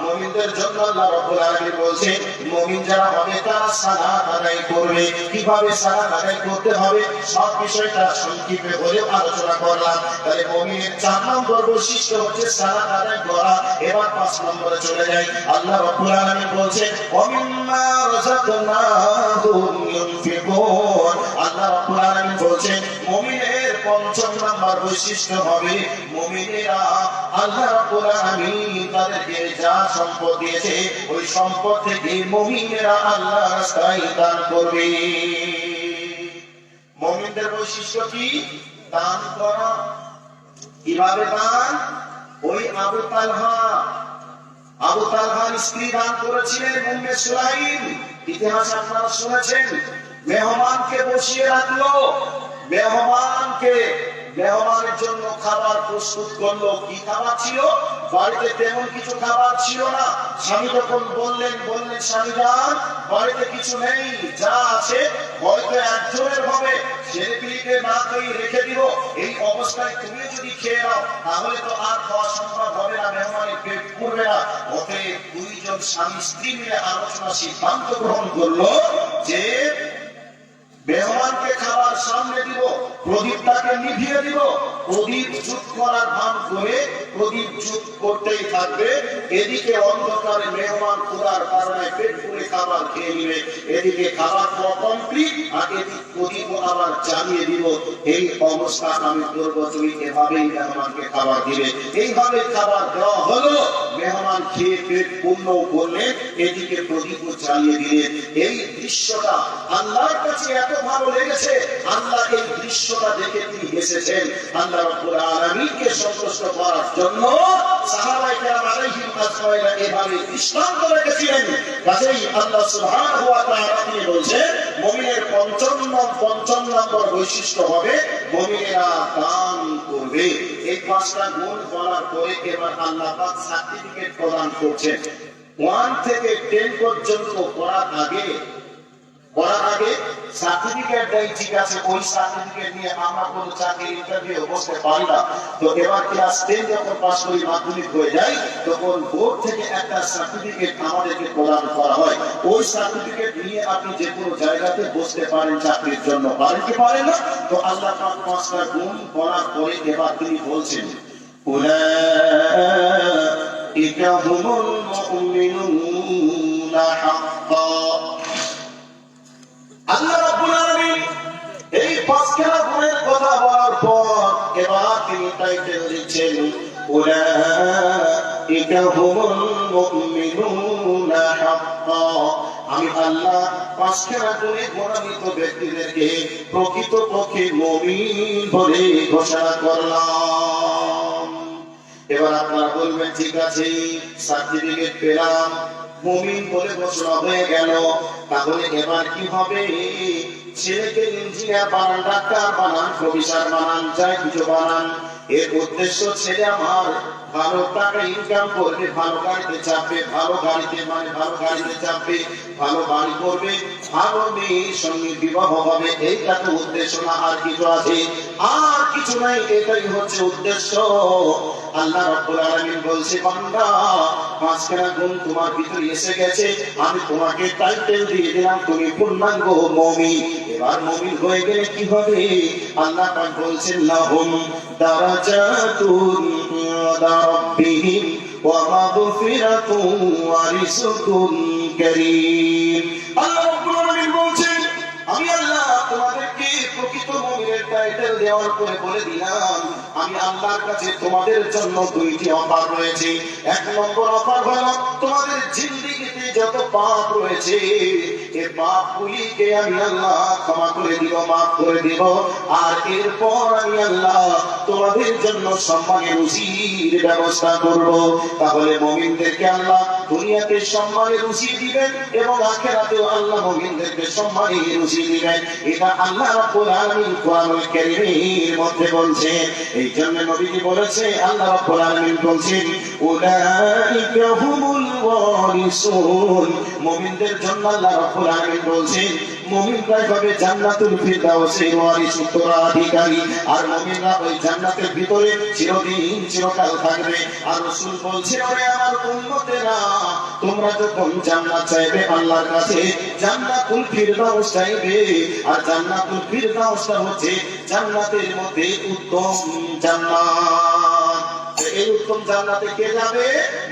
মুমিনদের জন্য আল্লাহ রব্বুল আলামিন বলছেন মুমিন যারা হবে তারা সালাত আদায় করবে। কিভাবে সালাত আদায় করতে হবে সব বিষয়টা সংক্ষেপে বলেও আলোচনা করলাম। তাহলে মুমিনের 4 নম্বর বৈশিষ্ট্য হচ্ছে সালাত আদায় করা। এবার 5 নম্বরে চলে যাই। আল্লাহ রাব্বুল আলামিন বলেন ওয়া মিম্মা রাযাকনাহুম ইউনফিকুন। আল্লাহ রাব্বুল আলামিন বলেন মুমিনের 5 নম্বর বৈশিষ্ট্য হবে মুমিনেরা আল্লাহ রাব্বুল আলামিন তাদেরকে যা সম্পদ দিয়েছে ওই সম্পদ থেকে মুমিনেরা আল্লাহর রাস্তায় দান করবে। মুমিনদের বৈশিষ্ট্য কি? দান করা। কিভাবে দান? ওই আবু তালহার স্ত্রী দান করেছিলেন উম্মে সুলাইম। ইতিহাস আপনারা শুনেছেন। মেহমানকে বসিয়ে রাখলো, মেহমানের জন্য খাবার প্রস্তুত করলো। কি খাবার ছিল? বাড়িতে তেমন কিছু খাবার ছিল না। স্বামী যখন বললেন স্বামী যান বাড়িতে কিছু নেই, যা আছে হয়তো একজনের হবে, ছেলেপিলিকে না খেয়ে রেখে দিব, এই অবস্থায় তুমি যদি খেয়ে নাও তাহলে তো আর খাওয়া সম্ভব হবে না, মেহমানের পেট পড়বে না। অতএব 2 জন স্বামী স্ত্রী মিলে আলোচনা সিদ্ধান্ত গ্রহণ করলো যে মেহমানকে খাবার সামনে দিব, প্রদীপটাকে নিভিয়ে দিব। প্রদীপ জুত করার ভান করে প্রদীপ জুত করতেই থাকবে। এদিকে অন্ধকারে মেহমান ক্ষুধার কারণে পেট পুরে খাবার খেয়ে নিবে, এদিকে খাবার খাওয়া কমপ্লিট, আর এদিকে প্রদীপ আবার জ্বালিয়ে দিব। এই অবস্থা আমি করবো, তুমি এভাবেই মেহমানকে খাবার দিবে। এইভাবে খাবার দেওয়া হলো, মেহমান খেয়ে পেট পূর্ণ করলেন, এদিকে প্রদীপ জ্বালিয়ে দিলেন। এই দৃশ্যটা আল্লাহর কাছে এত ভালো লেগেছে, আল্লাহ এই দৃশ্যটা দেখে তিনি হেসেছেন। আল্লাহ রাব্বুল আলামিনকে সন্তুষ্ট করার জন্য সাহাবায়ে কেরাম আলাইহিম আজমাইন এভাবে দৃষ্টান্ত রেখেছিলেন। কাজেই আল্লাহ সুবহানাহু ওয়া তাআলা তিনি বলেন মুমিনের ৫৫ নম্বর বৈশিষ্ট্য হবে মুমিনেরা দান করবে। এই 5টা গুণ বলার পরে এবার আল্লাহ পাক সার্টিফিকেট প্রদান করছেন। 1 থেকে 10 পর্যন্ত পড়ার আগে সার্টিফিকেট দেয়, ঠিক আছে, ওই সার্টিফিকেট নিয়ে আমরা কোনো চাকরির ইন্টারভিউ বসতে পারি না। তো এবার ক্লাস 10 যখন পাস করি, মাধ্যমিক হয়ে যায়, তখন বোর্ড থেকে একটা সার্টিফিকেট আমাদেরকে প্রদান করা হয়। ওই সার্টিফিকেট নিয়ে আপনি যে কোনো জায়গাতে বসতে পারেন চাকরির জন্য। পারেন কি পারেন না? তো আল্লাহ পাক 5টা গুণ বলার পরে এবার তিনি বলছেন উলাইকা হুমুল মুমিনুনা হাক্কান। আল্লাহ রাব্বুল আলামিন এই 5খানা গুণের কথা বলার পর এবার তিনি টাইটেল দিচ্ছেন উলাইকা হুমুল মুমিনুনা হাক্কান। আমি আল্লাহ 5খানা গুণে গুণান্বিত ব্যক্তিদেরকে প্রকৃতপক্ষে মুমিন বলে ঘোষণা করলাম। এবার আপনারা বলবেন ঠিক আছে, সার্টিফিকেট পেলাম, মুমিন বলে ঘোষণা হয়ে গেল, তাহলে এবার কি হবে? ছেলেকে ইঞ্জিনিয়ার বানান, ডাক্তার বানান, প্রফেসর বানান, যাই কিছু বানান, এর উদ্দেশ্য ছেলে আমার ভালো টাকা ইনকাম করবে, ভালো গাড়িতে চাপবে, ভালো গাড়িতে চাপবে, ভালো বাড়ি করবে, ভালো মেয়ের সঙ্গে বিবাহ হবে। এইটা তো উদ্দেশ্য না, আর কিছু আছে? আর কিছু নাই, এটাই হচ্ছে উদ্দেশ্য। আল্লাহ রাব্বুল আলামিন বলছে বান্দা 5খানা গুণ তোমার ভিতরে এসে গেছে, আমি তোমাকে টাইটেল দিয়ে দিলাম, তুমি পূর্ণাঙ্গ মুমিন। এবার মুমিন হয়ে গেলে কি হবে? আল্লাহ পাক বলছেন লাহুম দারাজাতুন ইনদা রাব্বিহিম ওয়া মাগফিরাতুন ওয়া রিজকুন কারীম। আল্লাহ রাব্বুল আলামিন বলছেন দেওয়ার পরে বলে দিলাম, আমি আল্লাহর কাছে তোমাদের জন্য দুইটি অফার রয়েছে। এক নম্বর অফার হলো, তোমাদের জিন্দেগিতে যত পাপ রয়েছে এই পাপগুলিকে আমি আল্লাহ ক্ষমা করে দিব, মাফ করে দিব। আর এরপর আমি আল্লাহ তোমাদের জন্য সম্মানের রুজির ব্যবস্থা করব। তাহলে মুমিনদেরকে আল্লাহ দুনিয়াতে সম্মানের রুজি দিবেন এবং আখিরাতেও আল্লাহ মুমিনদেরকে সম্মানের রুজি দিবেন। এটা আল্লাহ রাব্বুল আলামিন কোরআনুল কারীমের মধ্যে বলছেন। এই জন্য নবীজি বলেছে, আল্লাহ রাব্বুল আলামিন বলছেন, উলাইকা হুমুল ওয়ারিসুন। মুমিনদের জন্য আল্লাহ রাব্বুল আলামিন বলছেন, মুমিনরাই হবে জান্নাতুল ফিরদাউসের ওয়ারিস, উত্তরাধিকারী। আর মুমিনরা ওই জান্নাতের ভিতরে চিরদিন চিরকাল থাকবে। আর রাসূল বলছেন, ওরে আমার উম্মতেরা, তোমরা যখন জান্নাত চাইবে আল্লাহর কাছে, জান্নাতুল ফিরদাউস চাইবে। আর জান্নাতুল ফিরদাউসটা হচ্ছে জান্নাতের মধ্যে উত্তম জান্নাত। এই উত্তম জান্নাতে কে যাবে?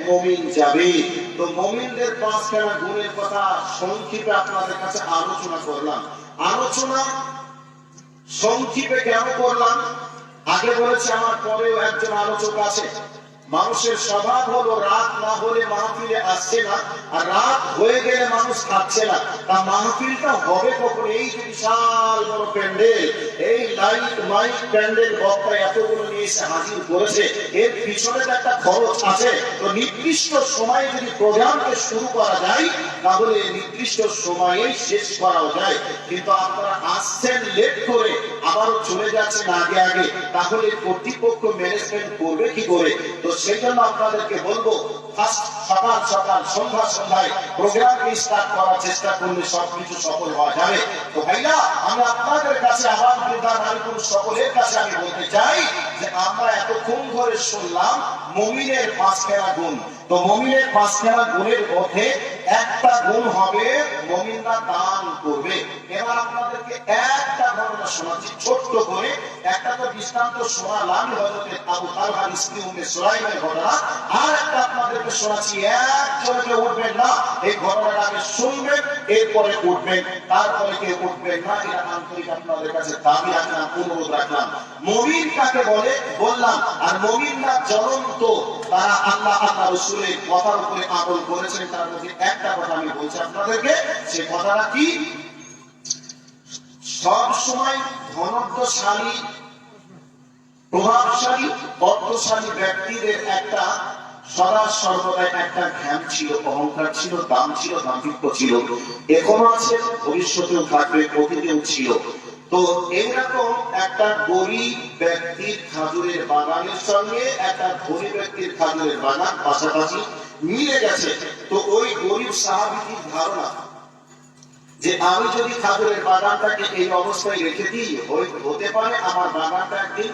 মুমিন যাবে। তো মুমিনদের পাঁচখানা গুণের কথা সংক্ষেপে আপনাদের কাছে আলোচনা করলাম। আলোচনা সংক্ষেপে কেন করলাম? আগে বলেছি, আমার পরেও একজন আলোচক আছে। মানুষের স্বভাব হলো রাত না হলে মাহফিলে আসছে না, আর রাত হয়ে গেলে মানুষ খাচ্ছে না। তা মাহফিলটা হবে কখন? এই যে বিশাল বড় প্যান্ডেল, এই লাইট মাইক প্যান্ডেল বক্তা এতগুলো নিয়ে এসে হাজির করেছে, এর পিছনে তো একটা খরচ আছে। তো নির্দিষ্ট সময়ে যদি প্রোগ্রামকে শুরু করা যায় তাহলে নির্দিষ্ট সময়ে শেষ করাও যায়। কিন্তু আপনারা আসছেন লেট করে, আবারও চলে যাচ্ছেন আগে আগে, তাহলে কর্তৃপক্ষ ম্যানেজমেন্ট করবে কি করে? তো সেই জন্য আপনাদেরকে বলবো, ফার্স্ট সকাল সকাল সন্ধ্যা সন্ধ্যায় প্রোগ্রামকে স্টার্ট করার চেষ্টা করলে সবকিছু সফল হওয়া যাবে। তো ভাইরা, আমি আপনাদের কাছে আবার বৃদ্ধা নারী পুরুষ সকলের কাছে আমি বলতে চাই যে আমরা এতক্ষণ ধরে শুনলাম মুমিনের পাঁচখানা গুণ। তো মুমিনের পাঁচখানা গুণের মধ্যে একটা গুণ হবে মুমিনরা দান করবে। এবার আপনাদেরকে একটা ঘটনা শোনাচ্ছি ছোট্ট করে। একটা তো দৃষ্টান্ত শোনালাম হযরত আবু তালহার স্ত্রী উম্মে সুলাইমের ঘটনা, আর একটা আপনাদেরকে শোনাচ্ছি। একজনকে উঠবেন না, এই ঘটনাটা আগে শুনবেন, এরপরে উঠবেন, তারপরে কেউ উঠবেন না। এটা আন্তরিক আপনাদের কাছে দাবি রাখলাম, অনুরোধ রাখলাম। মুমিন কাকে বলে বললাম। আর মুমিনরা জ্বলন্ত, তারা আল্লাহ আল্লাহ রাসূলের কথার উপরে আমল করেছেন। তার মধ্যে একটা কথা আমি বলছি আপনাদেরকে, সে কথাটা কি? সব সময় ধনত্বশালী, প্রভাবশালী, অর্থশালী ব্যক্তিদের একটা সদা সর্বদাই একটা জ্ঞান ছিল, অহংকার ছিল, দাম ছিল, দাম্ভিক্য ছিল। এখনো আছে, ভবিষ্যতেও থাকবে, অতীতেও ছিল। তো এইরকম একটা গরিব ব্যক্তির খাজুরের বাগানের সঙ্গে একটা ধনী ব্যক্তির খাজুরের বাগান পাশাপাশি মিলে গেছে। তো ওই গরিব সাহাবীর ধারণা যে আমি যদি খাজুরের বাগানটাকে এই অবস্থায় রেখে দিই, হতে পারে আমার বাগানটা একদিন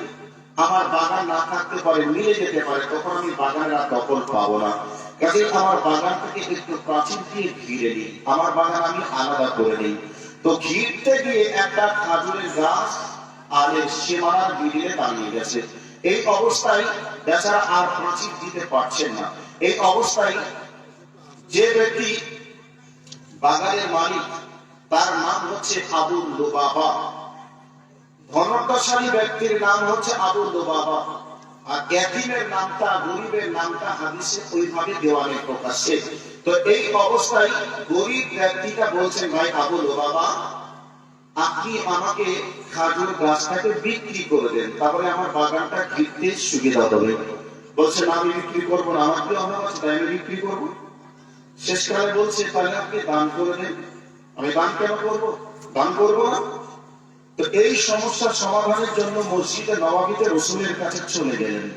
আমার বাগান না থাকতে পারে, মিলে যেতে পারে, তখন আমি বাগানের আর দখল পাবো না। কাজে আমার বাগানটাকে একটু প্রাচীর দিয়ে ঘিরে নিই, আমার বাগান আমি আলাদা করে নিই। তো ঘিরতে গিয়ে একটা খাজুরের গাছ আলের সীমানার মিডিলে দাঁড়িয়ে গেছে। এই অবস্থায় বেচারা আর প্রাচীর দিতে পারছেন না। এই অবস্থায় যে ব্যক্তি বাগানের মালিক, তার নাম হচ্ছে আবু লুবাবা। ধনত্বশালী ব্যক্তির নাম হচ্ছে আবু লুবাবা। আর এতিমের নামটা, গরিবের নামটা হাদিসে ওইভাবে দেওয়া নেই প্রকাশ্যে। তো এই অবস্থায় গরিব ব্যক্তিটা বলছেন, ভাই আবু লুবাবা, আপনি আমাকে খাজুর গাছটাকে বিক্রি করে দেন, তাহলে আমার বাগানটা ঘিরতে সুবিধা হবে। বলছেন, আমি বিক্রি করবো না, আমার কি অভাব আছে তাই আমি বিক্রি করবো? শেষকালে বলছে, তাহলে আপনি দান করে দেন। আমি দান কেন করবো? দান করবো না। তো এই সমস্যার সমাধানের জন্য মসজিদে নববীতে রাসূলের কাছে চলে গেলেন।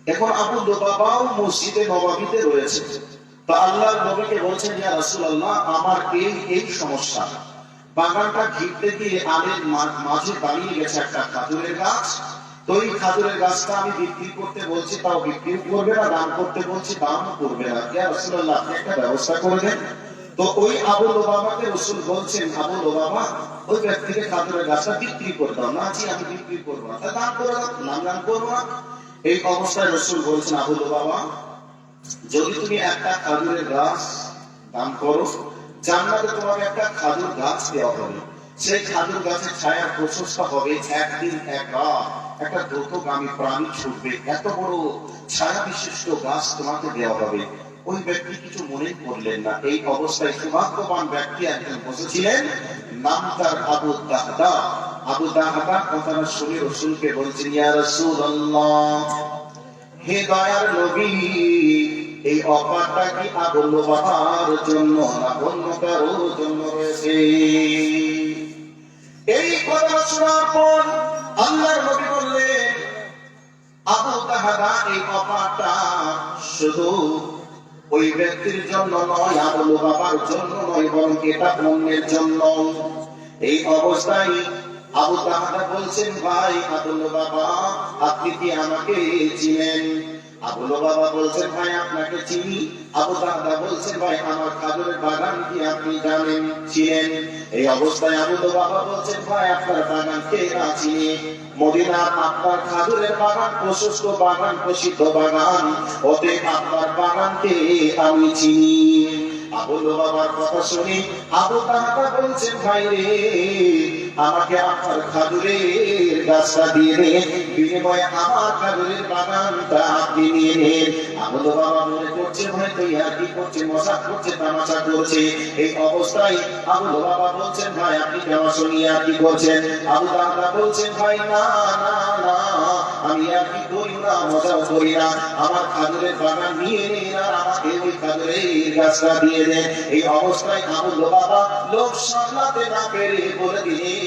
এখন আবু লুবাবাও মসজিদে নববীতে রয়েছে। তো আল্লাহর নবীকে বলছেন, ইয়া রাসূলুল্লাহ, আমার এই সমস্যা, বাগানটা ঘিরতে গিয়ে আলের মাঝে দাঁড়িয়ে গেছে একটা খাজুরের গাছ। তো এই খাজুরের গাছটা আমি বিক্রি করতে বলছি, তাও বিক্রি করবে না, দান করতে বলছি, দান করবে না। ইয়া রাসূলুল্লাহ, আপনি একটা ব্যবস্থা করে দেন। তো ওই আবু লুবাবাকে রাসূল বলছেন, আবু লুবাবা, ওই ব্যক্তিকে খাজুরের গাছটা বিক্রি করে দাও। না জি, আমি বিক্রি করবো না। দান করে দাও। না, দান করবো না। এই অবস্থায় রাসূল বলছেন, আবু লুবাবা, যদি তুমি একটা খাজুরের গাছ দান করো, জান্নাতে তোমাকে একটা খাজুর গাছ দেওয়া হবে। সেই খাজুর গাছের ছায়া প্রশস্ত হবে, একদিন এক রাত একটা দ্রুতগামী প্রাণী ছুটবে, এত বড় ছায়া বিশিষ্ট গাছ তোমাকে দেওয়া হবে। ওই ব্যক্তি কিছু মনে করলেন না। এই অবস্থায় সৌভাগ্যবান ব্যক্তি একজন বসেছিলেন, নাম তার আবু দাহদা। আবু দাহদা কথাটা শুনে রাসূলকে বলছেন, ইয়া রাসূলুল্লাহ, হে দয়ার নবী, এই অফারটা কি আবু লুবাবার জন্য না অন্য কারোর জন্য রয়েছে? এই কথা শোনার পর আল্লাহর নবী বললেন, আবু দাহদা, এই অফারটা শুধু ওই ব্যক্তির জন্য নয়, আবু লুবাবার জন্য নয়, বরং এটা অন্যের জন্য। এই অবস্থায় আবু দাহদা বলছেন, ভাই আবু লুবাবা, আপনি কি আমাকে চিনেন? আবু লুবাবা বলছেন, ভাই আপনাকে চিনি। আবু দাহদা বলছেন, ভাই আমার খাজুরের বাগান কি আপনি জানেন, চিনেন? এই অবস্থায় আবু লুবাবা বলছেন, ভাই আপনার বাগান কে না চিনি? মদিনার আপনার খাজুরের বাগান প্রশস্ত বাগান, প্রসিদ্ধ বাগান, ওতে আপনার বাগানকে আমি চিনি। আবু লুবাবার কথা শুনি আবু দাহদা বলছেন, ভাই রে, আমাকে আপনার খাজুরের গাছটা দিয়ে দেন, বিনিময়ে আমার খাজুরের বাগানটা আপনি নিয়ে নেন। আবু লুবাবা মনে করছে হয়তো ইয়ার্কি করছে, মজাক করছে, তামাশা করছে। এই অবস্থায় আবু লুবাবা বলছেন, ভাই আপনি তামাশা নিয়ে ইয়ার্কি করছেন? আবু দাহদা বলছেন, ভাই না না না, আমি ইয়ার্কি করি না, মজাও করি না, আমার খাজুরের বাগান নিয়ে নেন আর আমাকে ওই খাজুরের গাছটা দিয়ে দেন। এই অবস্থায় আবু লুবাবা লোভ সামলাতে না পেরে বলে দিলেন,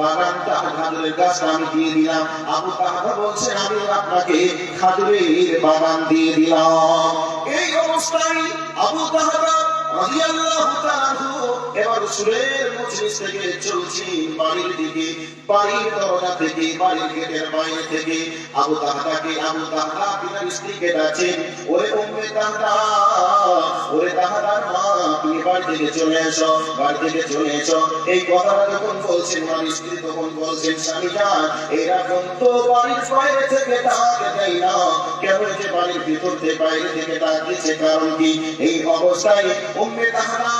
বাগানটা খাজুরের গাছটা আমি দিয়ে দিলাম। আবু দাহদা বলছেন, আমি আপনাকে খাজুরের বাগান দিয়ে দিলাম। এই অবস্থায় আবু দাহদা রাদিয়াল্লাহু তাআলা এবার রাসূলের মজলিস থেকে চলছেন বাড়ির দিকে। বাড়ির দরজা থেকে, বাড়ির গেটের বাইরে থেকে আবু দাহদা তিনার স্ত্রীকে ডাকছেন, ওরে উম্মে দাহদা, ওরে দাহদার মা, তুমি বাড়ি থেকে চলে এসো, বাড়ি থেকে চলে এসো। এই কথাটা যখন বলছেন আমার স্ত্রী, তখন বলছেন, স্বামী যান, এরকম তো বাড়ির বাইরে থেকে ডাক দেয় না, কেন যে বাড়ির ভিতর থেকে বাইরে থেকে ডাক দিচ্ছে, কারণ কি? এই অবস্থায় উম্মে দাহদা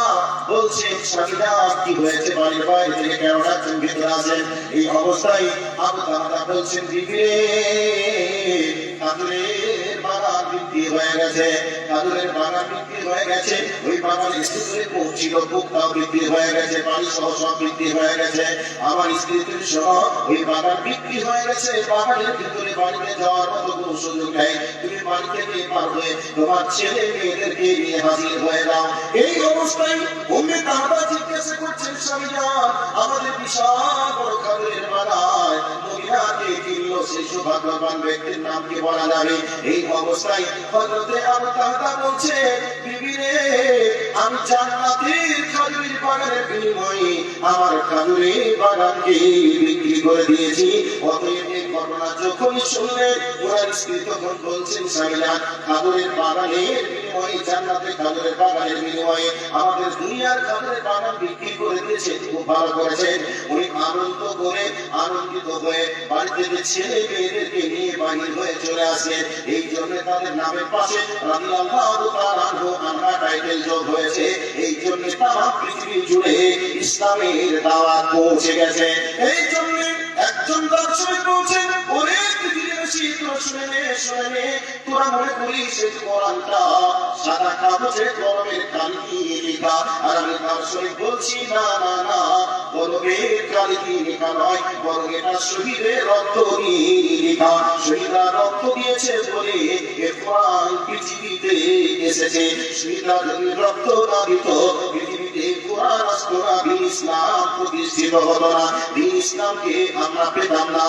বলছেন, স্বামী যান, কি হয়েছে, বাড়ির বাইরে থেকে কেন ডাকছেন, ভিতরে আসেন? এই অবস্থায় আবু দাহদা বলছেন, বিবি রে, খাজুরের বাগান বিক্রি হয়ে গেছে, খাজুরের বাগান বিক্রি হয়ে গেছে, ওই বাগানের স্ত্রী পৌঁছিল, বুকটাও বিক্রি হয়ে গেছে, বাড়ি সহ সব বিক্রি হয়ে গেছে। আমার স্ত্রী, তুমি শোনো, ওই বাগান বিক্রি হয়ে গেছে, বাগানের ভিতরে বাড়িতে যাওয়ার মতো কোনো সুযোগ নেই, তুমি বাড়ি থেকে পার হয়ে তোমার ছেলে মেয়েদেরকে নিয়ে হাজির হয়ে যাও। এই অবস্থায় উম্মে দাহদা জিজ্ঞাসা করছেন, স্বামী যান, আমাদের বিশাল বড় খাজুরের বাগান মদিনাতে কিনলো, সেই সৌভাগ্যবান ব্যক্তির নাম কি বলা যাবে? এই অবস্থায় হযরতে আবু দাহদা বলছে, বিবি রে, আমি জান্নাতের খাজুরের বাগানের বিনিময়ে আমার খাজুরের বাগানকে বিক্রি করে দিয়েছি। অতএব এই ঘটনা যখন শুনলেন, ওনার স্ত্রী তখন বলছেন, স্বামী যান, খাজুরের বাগানের বিনিময়ে, জান্নাতের খাজুরের বাগানের বিনিময়ে আমাদের দুনিয়ার খাজুরের বাগান বিক্রি করে দিয়েছে, খুব ভালো করেছেন। উনি আনন্দিত হয়ে বাড়ি থেকে ছেলে মেয়েদেরকে নিয়ে বাহির হয়ে চলে আসেন। এই জন্য তাদের নামের পাশে রাদিয়াল্লাহু তাআলা আনহা টাইটেল যোগ হয়েছে। এই জন্য সারা পৃথিবী জুড়ে ইসলামের দাওয়াত পৌঁছে গেছে। এই জন্য একজন দার্শনিক বলছেন, ওরে পৃথিবীবাসী, তোরা শুনে নে, তোরা মনে করিস এই কোরআনটা সাদা কাগজে কলমের কালি দিয়ে লেখা, আর আমি দার্শনিক বলছি, না না না, কলমের কালি দিয়ে লেখা নয়, বরং এটা শহীদের রক্ত দিয়ে লেখা। শহীদরা রক্ত দিয়েছে বলে এ কোরআন পৃথিবীতে এসেছে। শহীদরা যদি রক্ত না দিত, পৃথিবীতে কোরআন আসতো না, দ্বীন ইসলাম প্রতিষ্ঠিত হতো না, দ্বীন ইসলামকে আমরা পেতাম না।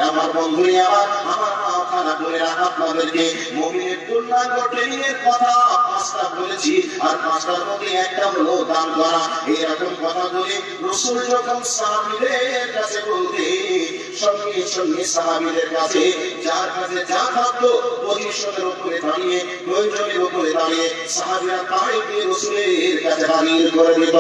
আমার বন্ধুরা, আমার খানা বলে আপনাদেরকে মুমিনের পূর্ণাঙ্গ ট্রেনিং এর কথা 5টা বলেছি, আর 5টার মধ্যে একটা হলো দান করা। এরকম কথা বলে রাসূল যখন সাহাবীদের কাছে বলতে, সঙ্গে সঙ্গে সাহাবীদের কাছে যার কাছে যা থাকতো, পজিশনের উপরে দাঁড়িয়ে, প্রয়োজনের উপরে দাঁড়িয়ে সাহাবীরা তাই দিয়ে রাসূলের কাছে হাজির করে দিত।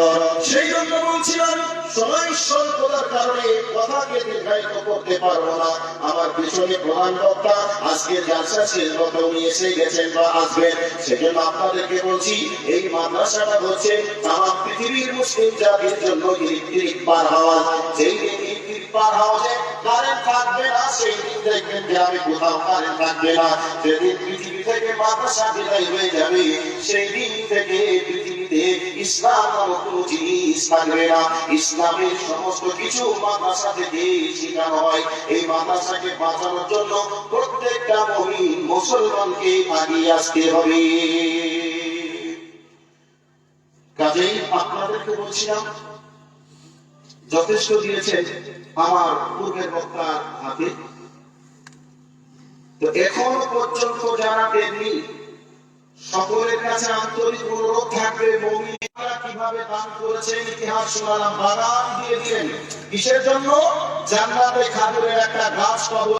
সেই জন্য বলছিলাম, সময় স্বল্পতার কারণে কথাকে দীর্ঘায়িত করতে পারবো না। আমার পিছনে প্রধান বক্তা আজকের জালসা শেষ মতো উনি এসে গেছেন বা আসবেন, সেজন্য আপনাদেরকে বলছি এই মাদ্রাসাটা হচ্ছে তামাম পৃথিবীর মুসলিম জাতির জন্য ইলেকট্রিক পার হাওয়াজ। যেই দিন ইলেকট্রিক পার হাওয়াজে কারেন্ট থাকবে না, সেই দিন দেখবেন গ্রামে কোথাও কারেন্ট থাকবে না। যেদিন পৃথিবী থেকে মাদ্রাসা বিদায় হয়ে যাবে, সেই দিন থেকে পৃথিবীতে ইসলাম নামক কোনো জিনিস থাকবে না। ইসলামের সমস্ত কিছু মাদ্রাসা থেকে শেখানো হয়। এই মাদ্রাসাকে বাঁচানোর জন্য প্রত্যেকটা মুমিন মুসলমানকে এগিয়ে আসতে হবে। কাজেই আপনাদেরকে বলছিলাম, যথেষ্ট দিয়েছেন আমার পূর্বের বক্তার হাতে। তো এখনো পর্যন্ত যারা দেননি, সকলের কাছে আন্তরিক অনুরোধ থাকবে, মুমিনরা কিভাবে দান করেছেন ইতিহাস শোনালাম। বাগান দিয়ে দিলেন কিসের জন্য? জান্নাতে খাজুরের একটা গাছ পাবো।